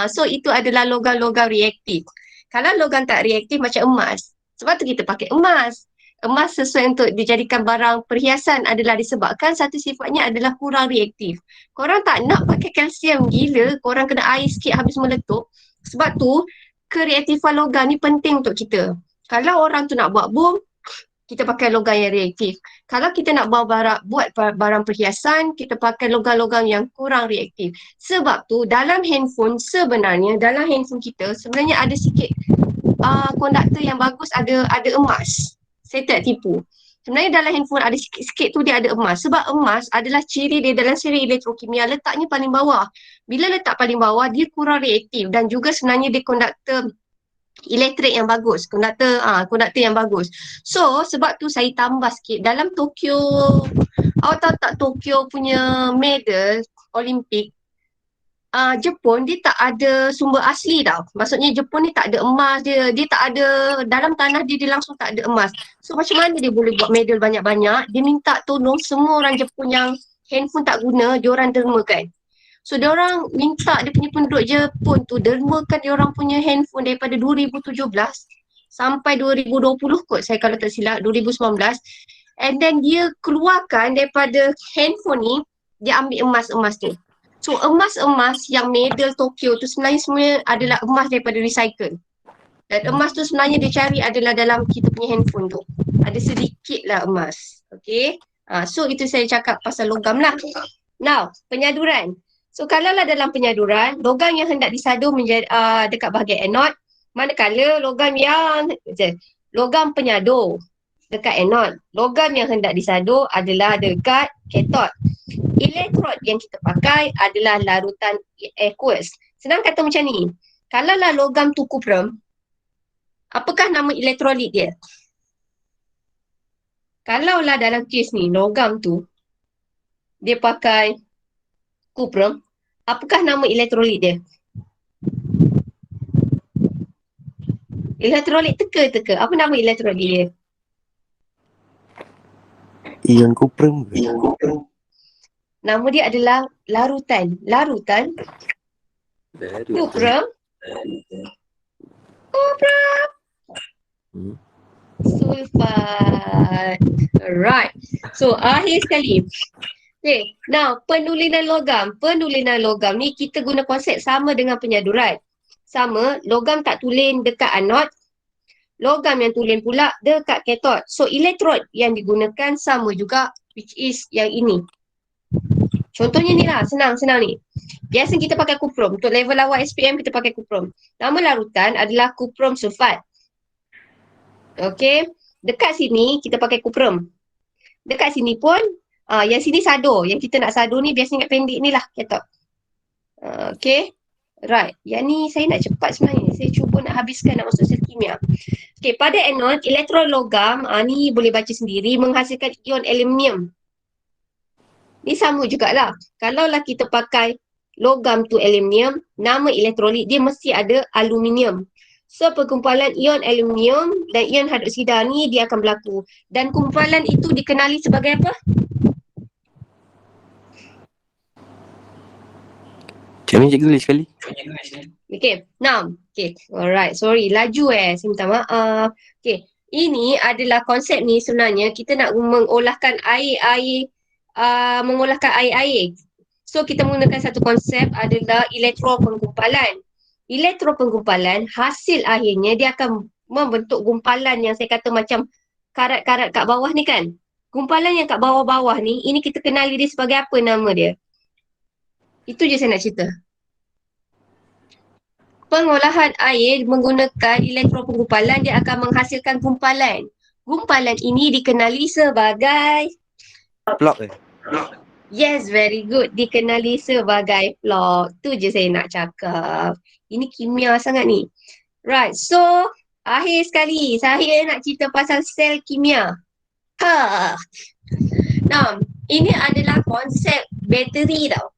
So itu adalah logam-logam reaktif. Kalau logam tak reaktif macam emas, sebab tu kita pakai emas. Emas sesuai untuk dijadikan barang perhiasan adalah disebabkan satu sifatnya adalah kurang reaktif. Korang tak nak pakai kalsium gila, korang kena air sikit habis meletup. Sebab tu, kereaktifan logam ni penting untuk kita. Kalau orang tu nak buat bom, kita pakai logam yang reaktif. Kalau kita nak buat barang perhiasan, kita pakai logam-logam yang kurang reaktif. Sebab tu dalam handphone kita sebenarnya ada sikit konduktor yang bagus, ada emas. Saya tak tipu. Sebenarnya dalam handphone ada sikit-sikit tu dia ada emas. Sebab emas adalah ciri dia dalam siri elektrokimia, letaknya paling bawah. Bila letak paling bawah, dia kurang reaktif dan juga sebenarnya dia konduktor elektrik yang bagus, konduktor yang bagus. So sebab tu saya tambah sikit dalam Tokyo. Awak tahu tak Tokyo punya medal Olimpik, Jepun dia tak ada sumber asli tau. Maksudnya Jepun ni tak ada emas, dia tak ada dalam tanah dia langsung tak ada emas. So macam mana dia boleh buat medal banyak-banyak? Dia minta tolong semua orang Jepun yang handphone tak guna, diorang dermakan. So diorang minta dia punya penduduk Jepun tu dermakan diorang punya handphone daripada 2017 sampai 2020 kot saya kalau tak silap, 2019. And then dia keluarkan daripada handphone ni, dia ambil emas-emas tu. So emas-emas yang medal Tokyo tu sebenarnya semua adalah emas daripada recycle. Dan emas tu sebenarnya dia cari adalah dalam kita punya handphone tu. Ada sedikit lah emas. Okay. So itu saya cakap pasal logam lah. Now, penyaduran. So kalaulah dalam penyaduran, logam yang hendak disadu menjadi dekat bahagian anod, manakala logam penyadur dekat anod, logam yang hendak disadu adalah dekat kathod. Elektrod yang kita pakai adalah larutan aqueous. Senang kata macam ni, kalaulah logam tu kuprum, apakah nama elektrolit dia? Kalaulah dalam kes ni, logam tu dia pakai kuprum, apakah nama elektrolit dia? Elektrolit teka. Apa nama elektrolit dia? Ion kuprum ke? Nama dia adalah larutan. Larutan kuprum. Sulfat. Alright. So, akhir sekali. Okay. Now, penulinan logam. Penulinan logam ni kita guna konsep sama dengan penyaduran. Sama, logam tak tulen dekat anod. Logam yang tulen pula dekat kathod. So, elektrod yang digunakan sama juga, which is yang ini. Contohnya ni lah, senang ni. Biasa kita pakai kuprum. Untuk level awal SPM kita pakai kuprum. Nama larutan adalah kuprum sulfat. Okay. Dekat sini kita pakai kuprum. Dekat sini pun, yang sini sadur. Yang kita nak sadur ni biasa ingat pendek ni lah kathod. Okay. Right. Yang ni saya nak cepat sebenarnya. Saya cuba nak habiskan nak masuk sel kimia. Okay. Pada anod, elektron logam, ni boleh baca sendiri, menghasilkan ion aluminium. Ni sama jugalah. Kalaulah kita pakai logam tu aluminium, nama elektrolit dia mesti ada aluminium. So, pergumpalan ion aluminium dan ion hidroksida ni dia akan berlaku. Dan kumpulan itu dikenali sebagai apa? Macam mana cikgu tulis sekali? Okay, 6. Okay, alright. Sorry, laju saya minta maaf. Okay, ini adalah konsep ni sebenarnya kita nak mengolahkan air-air. So, kita menggunakan satu konsep adalah elektropenggumpalan. Elektropenggumpalan, hasil akhirnya dia akan membentuk gumpalan yang saya kata macam karat-karat kat bawah ni kan. Gumpalan yang kat bawah-bawah ni, ini kita kenali dia sebagai apa nama dia. Itu je saya nak cerita. Pengolahan air menggunakan elektropenggumpalan, dia akan menghasilkan gumpalan. Gumpalan ini dikenali sebagai Plot yes, very good. Dikenali sebagai plot. Tu je saya nak cakap. Ini kimia sangat ni. Right, so akhir sekali saya nak cerita pasal sel kimia. Nah, ini adalah konsep bateri tau.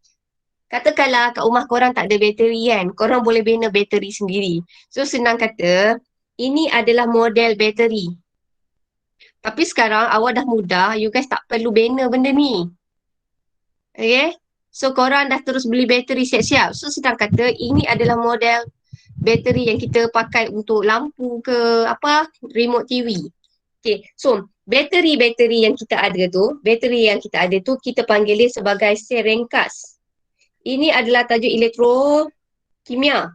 Katakanlah kat rumah korang tak ada bateri kan. Korang boleh bina bateri sendiri. So senang kata, ini adalah model bateri. Tapi sekarang awak dah mudah, you guys tak perlu bina benda ni. Okay? So korang dah terus beli bateri siap-siap. So senang kata, ini adalah model bateri yang kita pakai untuk lampu ke apa, remote TV. Okay, so bateri-bateri yang kita ada tu, kita panggil dia sebagai sel ringkas. Ini adalah tajuk elektrokimia.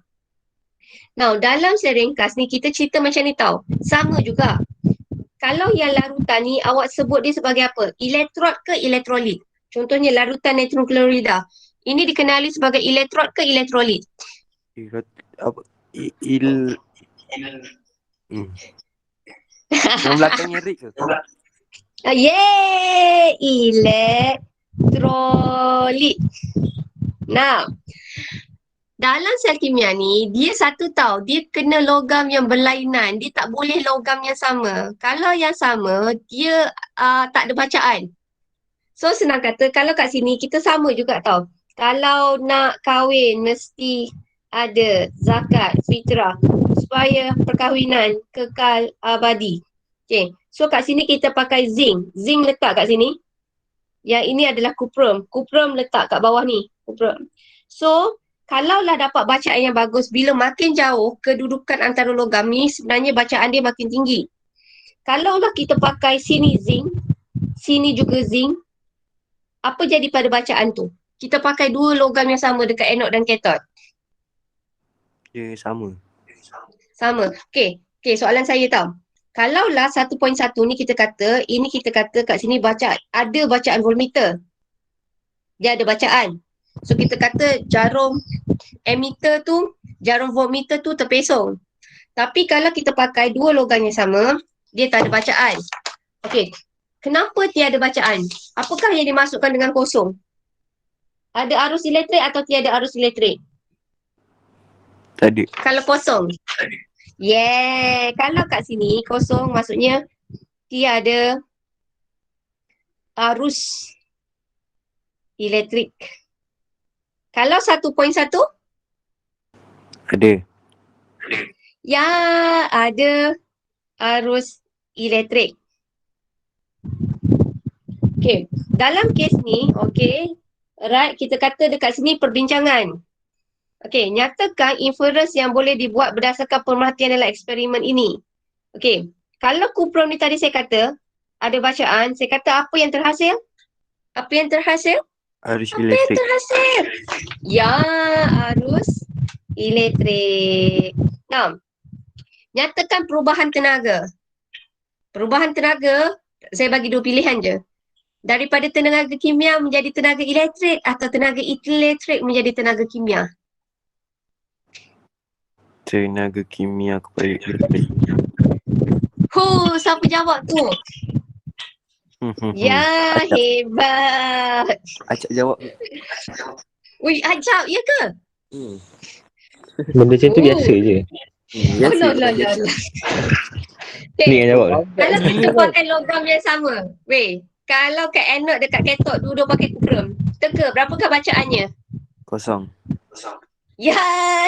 Now, dalam sel ringkas ni kita cerita macam ni tau. Sama juga. Kalau yang larutan ni awak sebut dia sebagai apa? Elektrod ke elektrolit? Contohnya larutan natrium klorida. Ini dikenali sebagai elektrod ke elektrolit? Apa? Yang belakangnya Rick ke? Yeay! Elektrolit. Nah, dalam sel kimia ni, dia satu tau, dia kena logam yang berlainan. Dia tak boleh logam yang sama. Kalau yang sama, dia tak ada bacaan. So, senang kata, kalau kat sini, kita sama juga tau. Kalau nak kahwin, mesti ada zakat, fitrah. Supaya perkahwinan kekal abadi. Okay, so kat sini kita pakai zinc. Zinc letak kat sini. Yang ini adalah kuprum. Kuprum letak kat bawah ni. Kuprum. So, kalaulah dapat bacaan yang bagus, bila makin jauh kedudukan antara logam ni, sebenarnya bacaan dia makin tinggi. Kalaulah kita pakai sini zinc, sini juga zinc, apa jadi pada bacaan tu? Kita pakai dua logam yang sama dekat anod dan kathod. Ya, sama. Sama. Okay, soalan saya tau. Kalaulah 1.1 ni kita kata, ini kita kata kat sini ada bacaan voltmeter. Dia ada bacaan. So kita kata jarum emitter tu, jarum voltmeter tu terpesong. Tapi kalau kita pakai dua logam yang sama, dia tak ada bacaan. Okey. Kenapa tiada bacaan? Apakah yang dimasukkan dengan kosong? Ada arus elektrik atau tiada arus elektrik? Tak ada. Kalau kosong. Yeah. Kalau kat sini kosong maksudnya tiada arus elektrik. Kalau 1.1? Ada. Ya, ada arus elektrik. Okey, dalam kes ni, okey, right, kita kata dekat sini perbincangan. Okey, nyatakan inference yang boleh dibuat berdasarkan pemerhatian dalam eksperimen ini. Okey, kalau kuprom ni tadi saya kata, ada bacaan, saya kata apa yang terhasil? Apa yang terhasil? Arus Apa yang elektrik. terhasil? Ya, arus elektrik. Nah, nyatakan perubahan tenaga. Perubahan tenaga, saya bagi dua pilihan je. Daripada tenaga kimia menjadi tenaga elektrik atau tenaga elektrik menjadi tenaga kimia. Tenaga kimia kepada elektrik. Siapa jawab tu? Ya, hebat. Acak jawab. Ui, ajab, ya ke? Benda macam tu Oh. biasa je. Oh, lah. Ni Okay, yang jawab lah. kalau kita pakai logam yang sama, weh, kalau kat anode dekat kathod dua-dua pakai kuprom, teka, berapakah bacaannya? Kosong. Ya,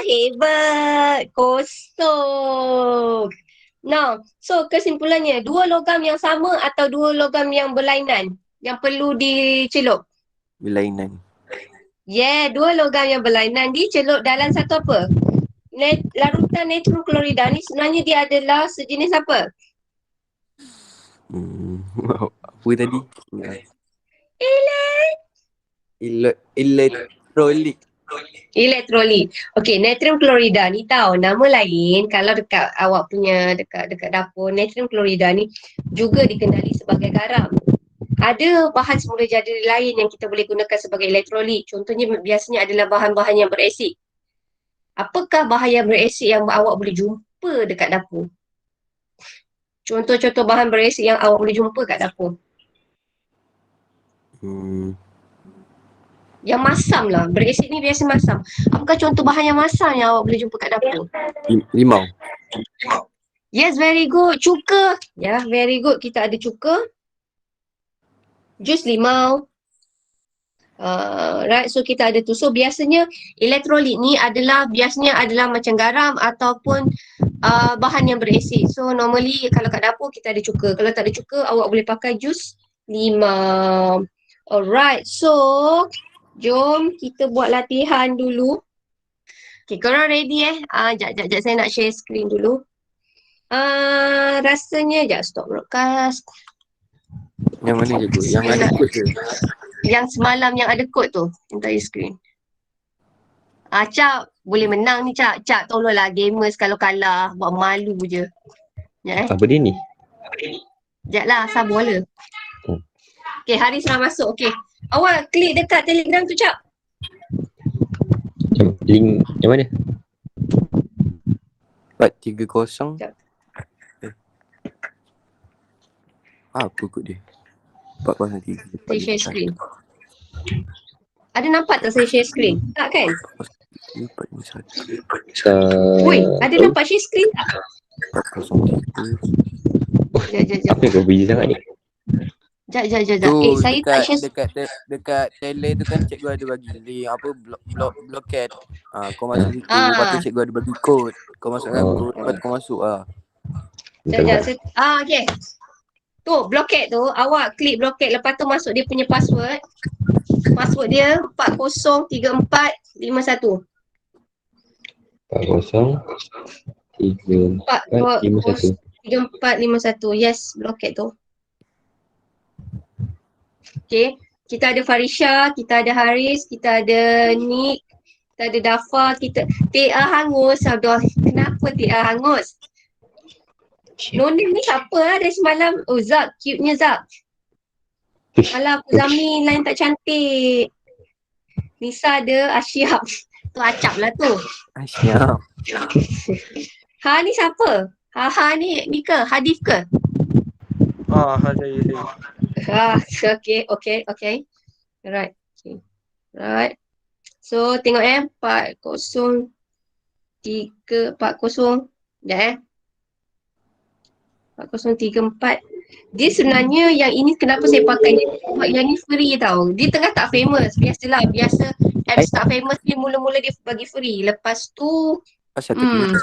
hebat. Kosong. Now, so kesimpulannya, dua logam yang sama atau dua logam yang berlainan yang perlu dicelup? Berlainan. Yeah, dua logam yang berlainan dicelup dalam satu apa? Larutan natrium klorida ni sebenarnya dia adalah sejenis apa? Apa tadi? Elektrolit. Elektrolit. Okey, natrium klorida ni tahu nama lain kalau dekat awak punya dekat dapur, natrium klorida ni juga dikenali sebagai garam. Ada bahan semula jadi lain yang kita boleh gunakan sebagai elektrolit. Contohnya biasanya adalah bahan-bahan yang beresid. Apakah bahan yang beresid yang awak boleh jumpa dekat dapur? Contoh-contoh bahan beresid yang awak boleh jumpa kat dapur. Yang masam lah. Beresid ni biasa masam. Apakah contoh bahan yang masam yang awak boleh jumpa kat dapur? Limau. Yes, very good. Cuka. Ya, very good. Kita ada cuka. Jus limau. Right, so kita ada tu. So biasanya elektrolit ni biasanya adalah macam garam ataupun bahan yang beresid. So normally kalau kat dapur kita ada cuka. Kalau tak ada cuka, awak boleh pakai jus limau. Alright, so jom kita buat latihan dulu. Okay, korang ready Sekejap saya nak share screen dulu. Rasanya, stop broadcast. Yang mana je tu? Yang ada kod ke? Yang semalam yang ada kod tu, entire screen. Cak, boleh menang ni Cak. Cak tolonglah gamers kalau kalah, buat malu je. Apa dia ni? Sekejap lah, sabar lah. Okay, Haris dah masuk. Okay, awak klik dekat Telegram tu Cak. Link yang mana? 430. Sekejap. Apa kod dia? 403. Saya share screen. Ada nampak tak saya share screen? Tak kan? 451. Woi, ada nampak share screen tak? 403. Sekejap. Apa yang kau busy sangat ni? Sekejap. Tu Saya tak share dekat tele tu kan cikgu ada bagi link apa blocket. Kau masuk situ, lepas tu cikgu ada bagi kod. Kau masukkan kod, lepas tu kau masuk Sekejap. Okay. Tu, blocket tu, awak klik blocket, lepas tu masuk dia punya password. Password dia 403451. 403451. Yes, blocket tu. Okay, kita ada Farisha, kita ada Haris, kita ada Nick, kita ada Dafa, kita TA hangus. Aduh, kenapa TA hangus? Nona ni siapa dari semalam? Oh, Zak, cute-nya Zak. Alah, aku Zami lain tak cantik. Nisa ada, Asyap. Tu Acap lah tu. Siap. Ha ni siapa? Ha ni ke? Hadif ke? Saya. Okay. Alright. Okay. Alright. So, tengok 403, 40. Sekejap 4034. Dia sebenarnya yang ini kenapa saya pakai ni? Sebab yang ni free tau. Dia tengah tak famous. Biasa apps tak famous dia mula-mula dia bagi free. Lepas tu, Asal terkeluar?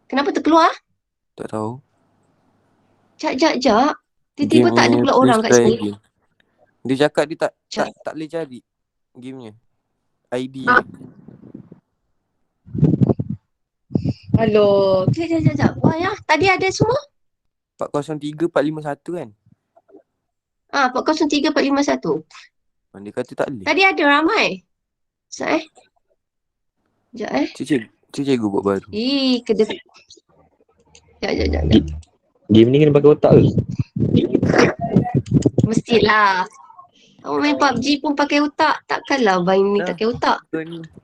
kenapa terkeluar? Tak tahu. Jap. Tiba-tiba tak ada pula orang kat sini. Again. Dia cakap dia tak boleh cari gamenya. ID. Hello. Sekejap. Wah ya, tadi ada semua? 403 451 kan? 403 451. Dia kata tak boleh. Tadi ada ramai. Sekejap Cikgu buat baru. Kena. Sekejap. Game ni kena pakai otak ke? Mestilah. Awak main PUBG pun pakai otak. Takkanlah main ni tak pakai otak.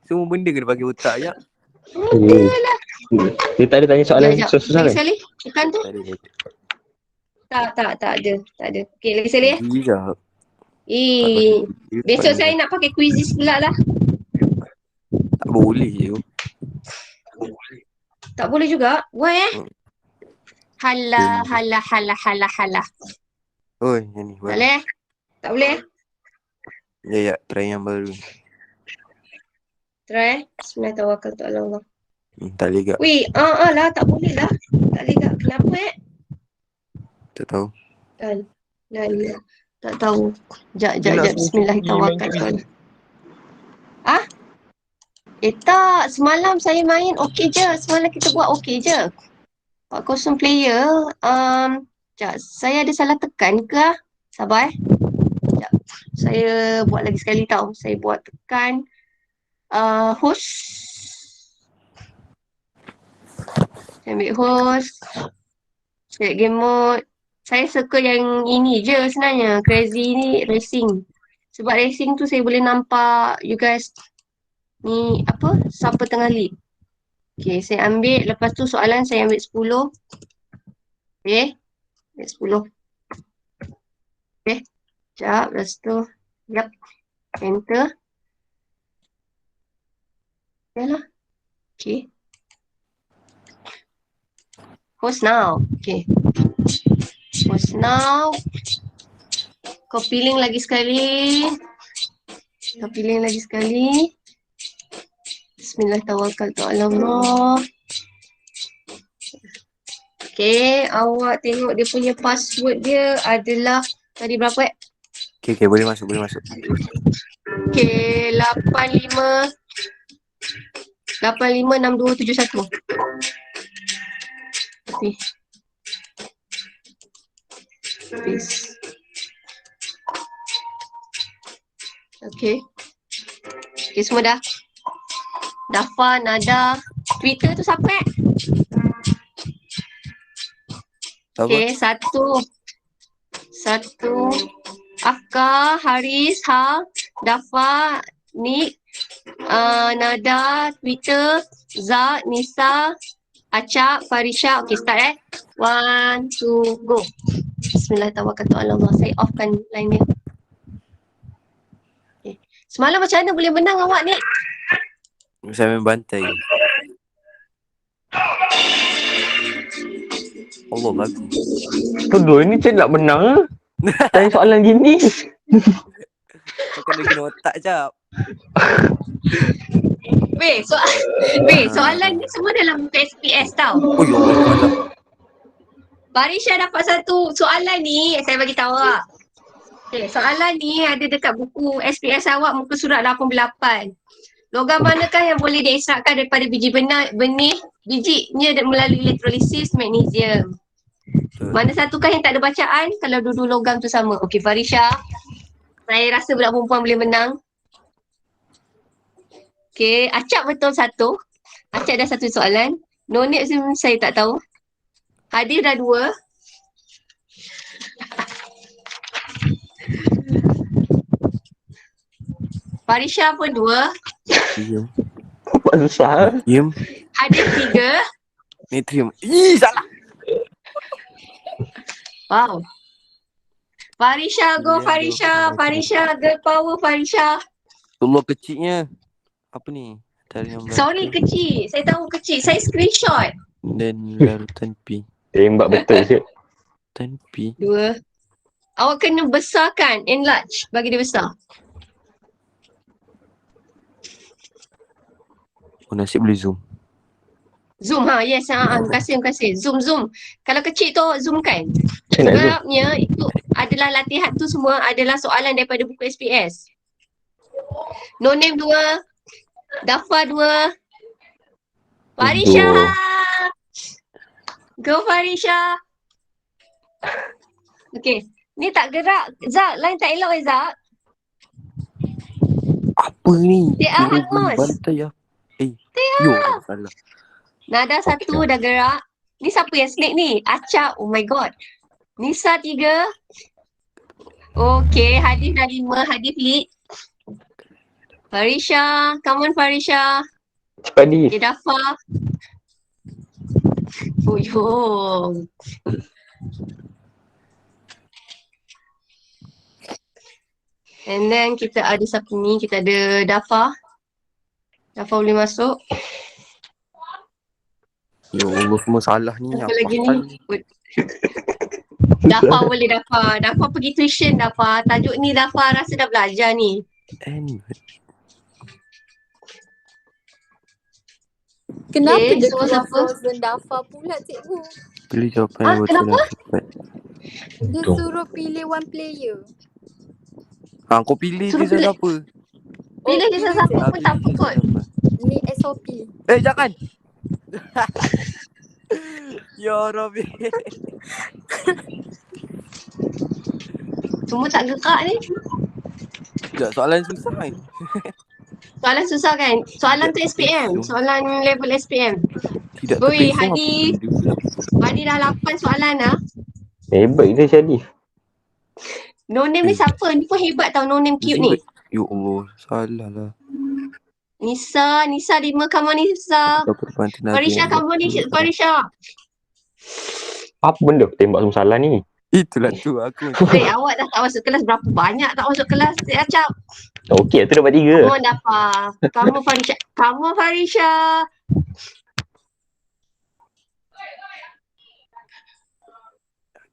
Semua benda kena pakai otak je. Betul. Dia tak ada tanya soalan susah-susah Lagi kan? sekali. Bukan tu? Tak ada. Okay, lagi sekali Sekejap. Besok saya nak pakai quizzes pula lah. Tak boleh je. Tak boleh juga? Why Halah. Oh, yang ni baru. Boleh? Tak boleh? Ya, try yang baru. Try. Bismillahirrahmanirrahim. Tak boleh tak? Weh, lah. Tak boleh lah. Tak boleh tak? Kenapa Tak tahu. Tak tahu. Sekejap. Bismillahirrahmanirrahim. Tak. Semalam saya main okey je. Semalam kita buat okey je. 40 player. Sekejap. Saya ada salah tekan ke? Sabar Sekejap. Saya buat lagi sekali tau. Saya buat tekan host. Saya ambil host. Select game mode. Saya suka yang ini je sebenarnya. Crazy ni racing. Sebab racing tu saya boleh nampak you guys ni siapa tengah lead. Okay, saya ambil. Lepas tu soalan saya ambil 10. Okay. Ambil 10. Okay. Sekejap. Lepas tu. Yup. Enter. Yalah. Okay. Host now. Okay. Host now. Copy link lagi sekali. Bismillahirrahmanirrahim. Okay, awak tengok dia punya password dia adalah tadi berapa Okay, boleh masuk. Okay, 856271. Okay. Peace. Okay, semua dah. Dafa, Nada. Twitter tu siapa Okay, satu. Afka, Haris, Dafa, Nick, Nada, Twitter, Zak, Nisa, Acap, Farisha. Okay, start 1, 2, go. Bismillahirrahmanirrahim. Saya offkan line dia. Okay. Semalam macam mana boleh menang awak ni? Saya main bantai. Allah bagus. Tuduh ni saya nak menang lah. Tanya soalan gini. Kau kena guna otak jap. Soalan ni semua dalam muka SPS tau. Oh ya Allah, malam. Farisha dapat satu soalan ni, saya bagi tahu lah. Okay, soalan ni ada dekat buku SPS awak muka surat 88. Logam manakah yang boleh diekstrakkan daripada biji benih bijinya melalui elektrolisis magnesium? Mana satukah yang tak ada bacaan kalau dua-dua logam tu sama? Okey, Farisha. Saya rasa budak perempuan boleh menang. Okey, Acap betul satu. Acap dah satu soalan. Nonik saya tak tahu. Hadir dah 2. Farisha pun 2. Trium. Apa susah? Trium. Hadif 3. Natrium. Ih, salah. Wow. Farisha, go Trium, Farisha. Farisha, girl power Farisha. Allah kecilnya. Apa ni? Tarian Sorry belaka. kecil. Saya tahu kecil. Saya screenshot. Dan larutan P. Tembak betul je. Tan P. 2. Awak kena besarkan. Enlarge. Bagi dia besar. Oh, nasib boleh zoom. Zoom ha. Yes. Terima kasih. Zoom. Kalau kecil tu zoomkan. Saya nak zoom. Sebabnya itu adalah latihan tu semua adalah soalan daripada buku SPS. No name 2. Dafa 2. Farisha. Go Farisha. Okay. Ni tak gerak. Zak, line tak elok Zak. Apa ni? Dia Orang hangus. boleh bantai ya. Yo, salah. Nada 1 dah gerak. Ni siapa yang snake ni? Acap. Oh my god. Nisa 3. Okay. Hadif dah 5. Hadif lead. Farisha. Come on Farisha. Cepat ni. Okay, Dafa. Oh, yo. And then kita ada siapa ni? Kita ada Dafa. Dafa boleh masuk. Ya Allah, semua salah ni. Apa Apa lagi ni? hal? Dafa boleh Dafa. Dafa pergi tuition Dafa. Tajuk ni Dafa rasa dah belajar ni. Anyway. Kenapa Okay, dia so keluar siapa? Frozen Dafa pula cikgu? Pilih jawapan Ah, yang betul kenapa? dan tepat. Dia Betul. suruh pilih one player. Kau pilih Suruh je pilih. siapa? Pilih je siapa je. pun tak apa kot. Ni SOP. Jangan. Ya Rabbi. Semua tak gerak ni. Sekejap, soalan susah kan? Soalan susah kan? Soalan tu SPM. Soalan level SPM. Tidak Oi, terpesong apa Hadi. benda pula. Hadi dah 8 soalan dah. Hebat dia Syadif. No name ni siapa? Ni pun hebat tau no name cute ni. Ya Allah, salah lah. Nisa 5. Come on Nisa. Apa depan Nabi Farisha, yang come on Farisha. Apa benda tembak semua salah ni? Itulah tu aku. Awak dah tak masuk kelas. Berapa banyak tak masuk kelas? Acap. Okey, tu dapat 3. Come on Dafa. Kamu Farisha. Kamu Farisha.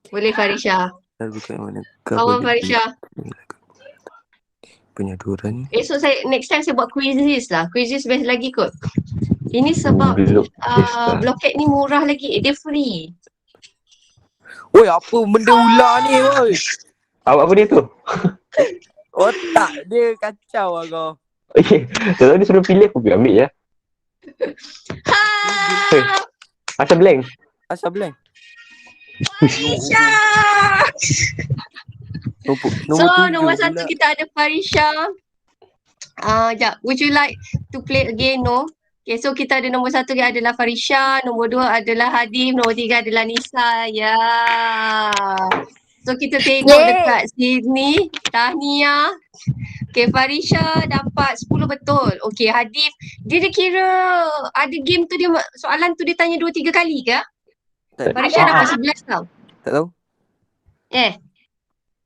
Boleh Farisha. Lalu kat mana? Kamu Farisha. Penyaduran. Esok next time saya buat quizzes lah. Quizzes best lagi kot. Ini sebab Blockhead ni murah lagi. Dia free. Oi, apa benda ular ni, oi? Awak apa dia tu? Otak dia kacau lah kau. Okey, kalau dia suruh pilih aku pergi ambil je. Ha! Asal blank. Asal blank. Farisha! Nombor 1 kita ada Farisha. Sekejap. Would you like to play again? No. Okay, so kita ada nombor 1 adalah Farisha, nombor 2 adalah Hadim, nombor 3 adalah Nisa. Ya. So kita tengok dekat sini. Tahniah. Okay, Farisha dapat 10 betul. Okay, Hadim. Dia kira ada game tu dia, soalan tu dia tanya 2-3 kali ke? Farisha dapat 11 tau. Tak tahu.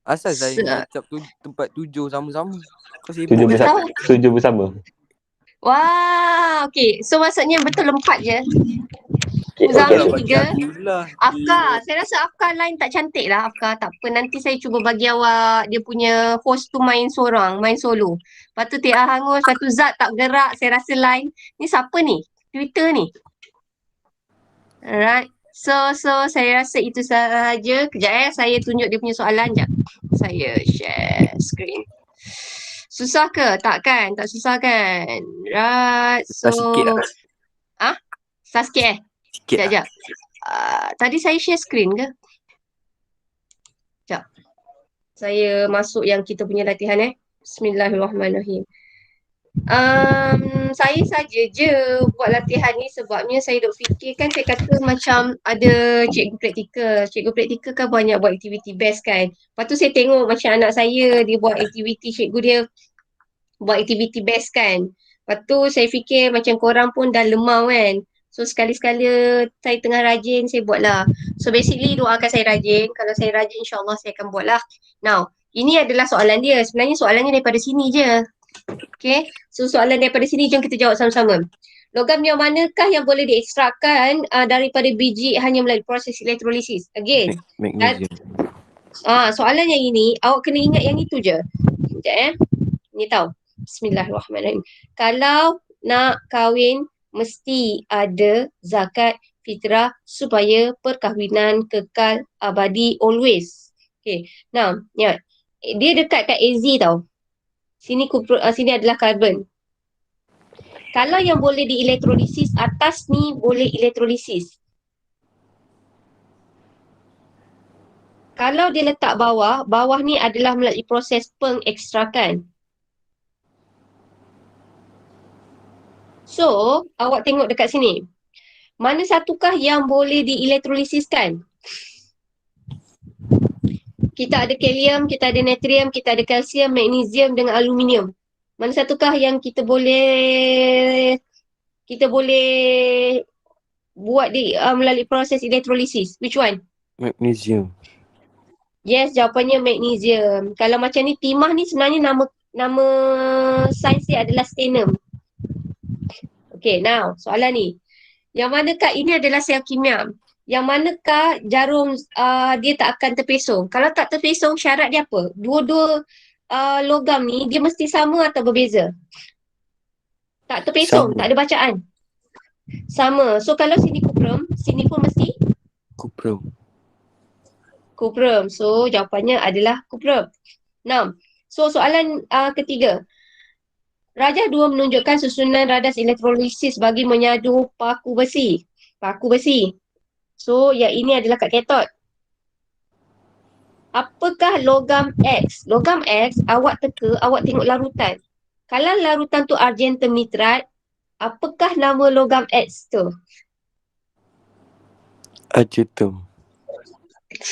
Asal saya ucap tu tempat 7 sama-sama. Kau sibuk. 7 bersama. Wah, okay. So maksudnya betul 4 je. Okay, Muzammil okay. 3. Afkar. Saya rasa Afkar line tak cantik lah Afkar. Tak apa. Nanti saya cuba bagi awak dia punya host tu main seorang. Main solo. Lepas tu TA hangus. Lepas tu Zat tak gerak. Saya rasa line. Ni siapa ni? Twitter ni. Alright. So saya rasa itu sahaja. Kejap saya tunjuk dia punya soalan. Sekejap. Saya share screen. Susah ke? Tak kan? Tak susah kan? Right. So. Sikit lah. Susah sikit Sikit lah. Sekejap. Tadi saya share screen ke? Sekejap. Saya masuk yang kita punya latihan Bismillahirrahmanirrahim. Saya saja je buat latihan ni sebabnya saya duk fikir kan, saya kata macam ada cikgu praktikal. Cikgu praktikal kan banyak buat aktiviti best kan. Lepas tu saya tengok macam anak saya dia buat aktiviti cikgu dia buat aktiviti best kan. Lepas tu saya fikir macam korang pun dah lemau kan. So sekali-sekala saya tengah rajin, saya buat lah. So basically doakan saya rajin. Kalau saya rajin insyaAllah saya akan buat lah. Now, ini adalah soalan dia. Sebenarnya soalannya daripada sini je. Okay. So soalan daripada sini jom kita jawab sama-sama. Logam yang manakah yang boleh diekstrakkan daripada biji hanya melalui proses elektrolisis? Again. Magnesium. Soalan yang ini, awak kena ingat yang itu je. Sekejap Ni tahu. Bismillahirrahmanirrahim. Kalau nak kahwin, mesti ada zakat fitrah supaya perkahwinan kekal abadi always. Okay. Now, ingat. Dia dekat kat AZ tau. Sini adalah karbon. Kalau yang boleh dielektrolisis, atas ni boleh elektrolisis. Kalau dia letak bawah, bawah ni adalah melalui proses pengekstrakan. So, awak tengok dekat sini. Mana satukah yang boleh dielektrolisiskan? Kita ada kalium, kita ada natrium, kita ada kalsium, magnesium dengan aluminium. Mana satukah yang kita boleh buat melalui proses elektrolisis? Which one? Magnesium. Yes, jawapannya magnesium. Kalau macam ni, timah ni sebenarnya nama sains dia adalah stannum. Okay, now soalan ni. Yang manakah ini adalah sel kimia? Yang manakah jarum dia tak akan terpesong? Kalau tak terpesong, syarat dia apa? Dua-dua logam ni dia mesti sama atau berbeza? Tak terpesong, Sama. tak ada bacaan. Sama. So kalau sini kuprum, sini pun mesti Kuprum. kuprum. So jawapannya adalah kuprum. 6. So soalan ketiga. Rajah 2 menunjukkan susunan radas elektrolisis bagi menyadu paku besi. Paku besi. So yang ini adalah kat katot. Apakah logam X? Logam X, awak teka, awak tengok larutan. Kalau larutan tu argentum nitrat, apakah nama logam X tu? Argentum.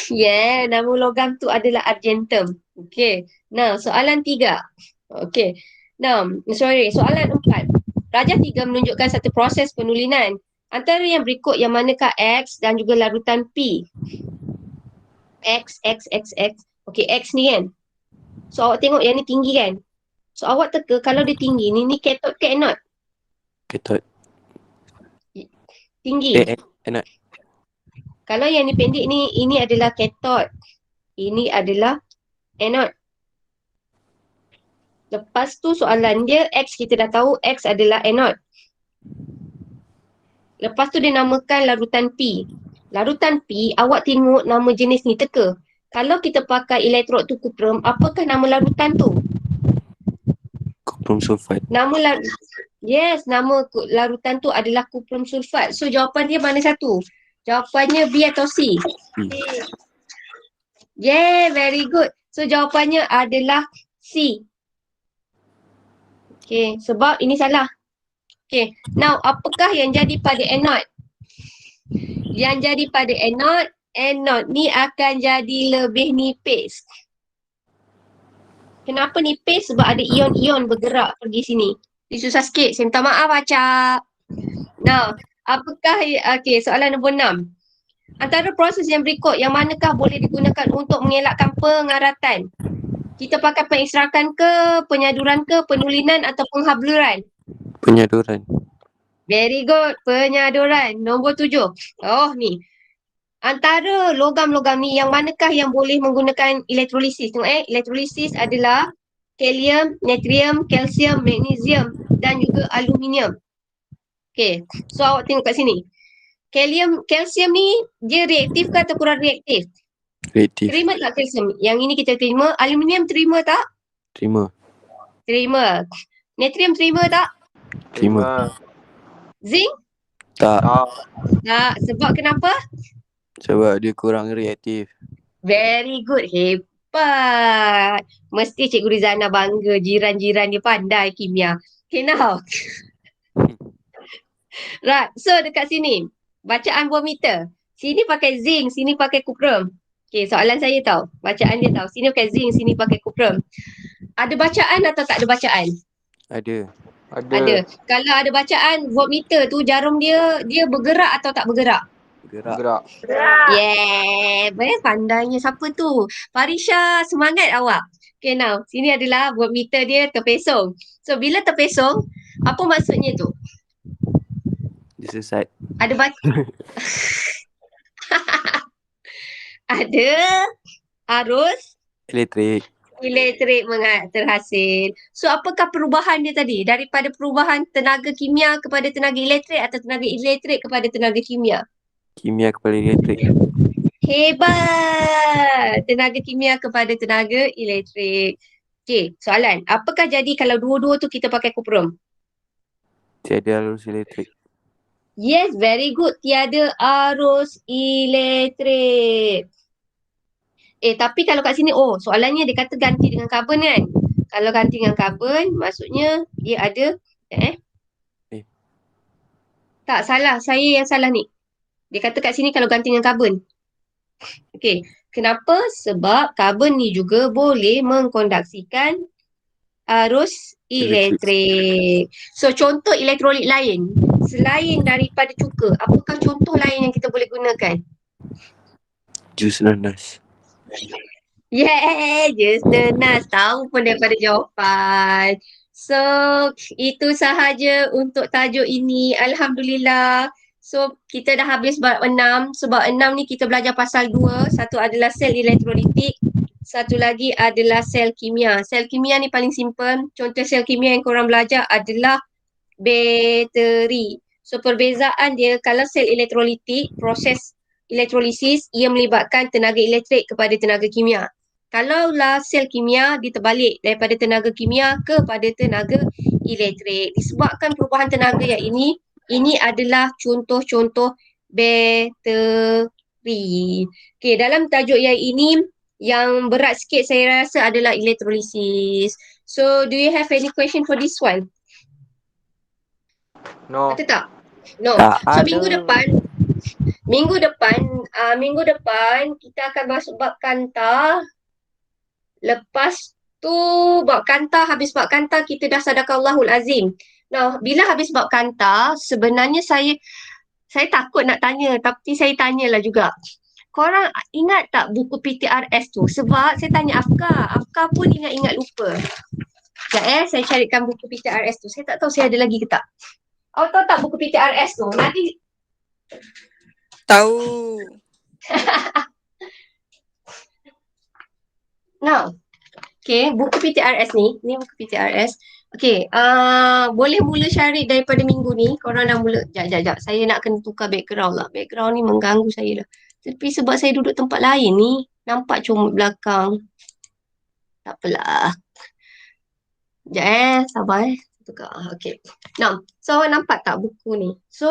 Yeah, nama logam tu adalah argentum. Okay. Nah, soalan 3. Okay. Nah, soalan 4. Rajah 3 menunjukkan satu proses penulinan. Antara yang berikut yang manakah X dan juga larutan P? X. Okay, X ni kan. So awak tengok yang ni tinggi kan. So awak teka kalau dia tinggi ni cathode ke anode? Cathode. Tinggi. Anode. Kalau yang ni pendek ni, ini adalah cathode. Ini adalah anode. Lepas tu soalan dia, X kita dah tahu X adalah anode. Lepas tu dia namakan larutan P. Larutan P, awak tengok nama jenis ni, teka. Kalau kita pakai elektrod tu kuprum, apakah nama larutan tu? Kuprum sulfat. Nama larutan tu adalah kuprum sulfat. So jawapan dia mana satu? Jawapannya B atau C? Yeah, very good. So jawapannya adalah C. Okay, sebab ini salah. Okay, now apakah yang jadi pada anode? Yang jadi pada anode ni akan jadi lebih nipis. Kenapa nipis? Sebab ada ion-ion bergerak pergi sini. Ini susah sikit, saya minta maaf Acap. Now, okay, soalan nombor 6. Antara proses yang berikut, yang manakah boleh digunakan untuk mengelakkan pengaratan? Kita pakai pengekstrakan ke, penyaduran ke, penulinan atau penghabluran? Penyaduran. Very good, penyaduran. Nombor 7. Oh ni. Antara logam-logam ni, yang manakah yang boleh menggunakan elektrolisis? Tengok elektrolisis adalah kalium, natrium, kalsium, magnesium dan juga aluminium. Okay, so awak tengok kat sini. Kalsium ni dia reaktif ke atau kurang reaktif? Reaktif. Terima tak kalsium? Yang ini kita terima. Aluminium terima tak? Terima. Terima. Natrium terima tak? Terima. Zinc? Tak. Tak. Sebab kenapa? Sebab dia kurang reaktif. Very good. Hebat. Mesti Cikgu Rizana bangga. Jiran-jiran dia pandai kimia. Okay, now. Right. So, dekat sini. Bacaan buah meter. Sini pakai zinc, sini pakai kuprum. Okay, soalan saya tahu. Bacaan dia tahu. Sini pakai zinc, sini pakai kuprum. Ada bacaan atau tak ada bacaan? Ada. Ada. Kalau ada bacaan voltmeter tu jarum dia bergerak atau tak bergerak? Gerak. Yeah, pandainya siapa tu? Farisha, semangat awak. Okay, now sini adalah voltmeter dia terpesong. So bila terpesong, apa maksudnya tu? Dia sesat. Ada ada arus Elektrik. terhasil. So apakah perubahan dia tadi? Daripada perubahan tenaga kimia kepada tenaga elektrik atau tenaga elektrik kepada tenaga kimia? Kimia kepada elektrik. Hebat! Tenaga kimia kepada tenaga elektrik. Okey, soalan. Apakah jadi kalau dua-dua tu kita pakai kuprum? Tiada arus elektrik. Yes, very good. Tiada arus elektrik. Tapi kalau kat sini, soalannya dia kata ganti dengan karbon kan? Kalau ganti dengan karbon, maksudnya dia ada, tak, salah. Saya yang salah ni. Dia kata kat sini kalau ganti dengan karbon. Okey. Kenapa? Sebab karbon ni juga boleh mengkonduksikan arus elektrik. So, contoh elektrolit lain. Selain daripada cuka, apakah contoh lain yang kita boleh gunakan? Jus nanas. Yeah, just nanas. Tahu pun daripada jawapan. So, itu sahaja untuk tajuk ini. Alhamdulillah. So, kita dah habis bab 6. So, bab 6 ni kita belajar pasal 2. Satu adalah sel elektrolitik. Satu lagi adalah sel kimia. Sel kimia ni paling simple. Contoh sel kimia yang korang belajar adalah bateri. So, perbezaan dia kalau sel elektrolitik, proses elektrolisis, ia melibatkan tenaga elektrik kepada tenaga kimia. Kalaulah sel kimia, dia terbalik daripada tenaga kimia kepada tenaga elektrik. Disebabkan perubahan tenaga yang ini adalah contoh-contoh bateri. Okey, dalam tajuk yang ini, yang berat sikit saya rasa adalah elektrolisis. So, do you have any question for this one? No. Ada tak? No. Tak So, ada. minggu depan kita akan masuk bab kanta. Lepas tu bab kanta, habis bab kanta kita dah sadaqallahul azim. Nah, bila habis bab kanta, sebenarnya saya takut nak tanya, tapi saya tanyalah juga. Korang ingat tak buku PTRS tu? Sebab saya tanya Afka pun ingat-ingat lupa. Sekejap saya carikan buku PTRS tu. Saya tak tahu saya ada lagi ke tak. Awak tahu tak buku PTRS tu? Nanti Tahu. Now, okay, buku PTRS ni buku PTRS. Okay, boleh mula syarif daripada minggu ni. Korang dah mula, jap. Saya nak kena tukar background lah. Background ni mengganggu saya lah. Tapi sebab saya duduk tempat lain ni, nampak comot belakang. Tak apalah. Sekejap sabar tukar. Okay. Now, so awak nampak tak buku ni? So,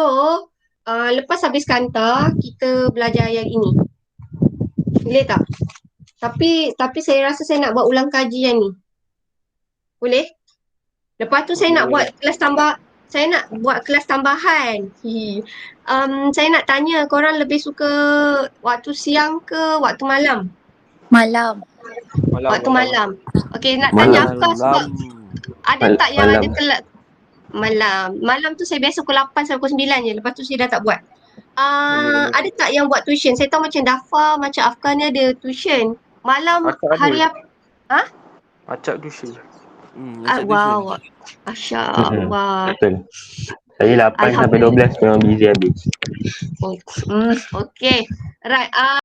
lepas habis kanta, kita belajar yang ini. Boleh tak? Tapi saya rasa saya nak buat ulang kajian ni. Boleh? Lepas tu saya nak buat kelas tambah. Saya nak buat kelas tambahan. Saya nak tanya, korang lebih suka waktu siang ke waktu malam? Malam. Waktu malam. Okey, nak tanya Afka sebab ada tak yang malam. ada kelas malam? Malam tu saya biasa pukul 8 sampai pukul 9 je. Lepas tu saya dah tak buat. Ada tak yang buat tuition? Saya tahu macam Dafa, macam Afka ni ada tuition. Malam Acak ada. hari apa? Acak tuition. Wow. Masya Allah. Betul. Saya 8 sampai 12 memang busy habis. Okay. Right.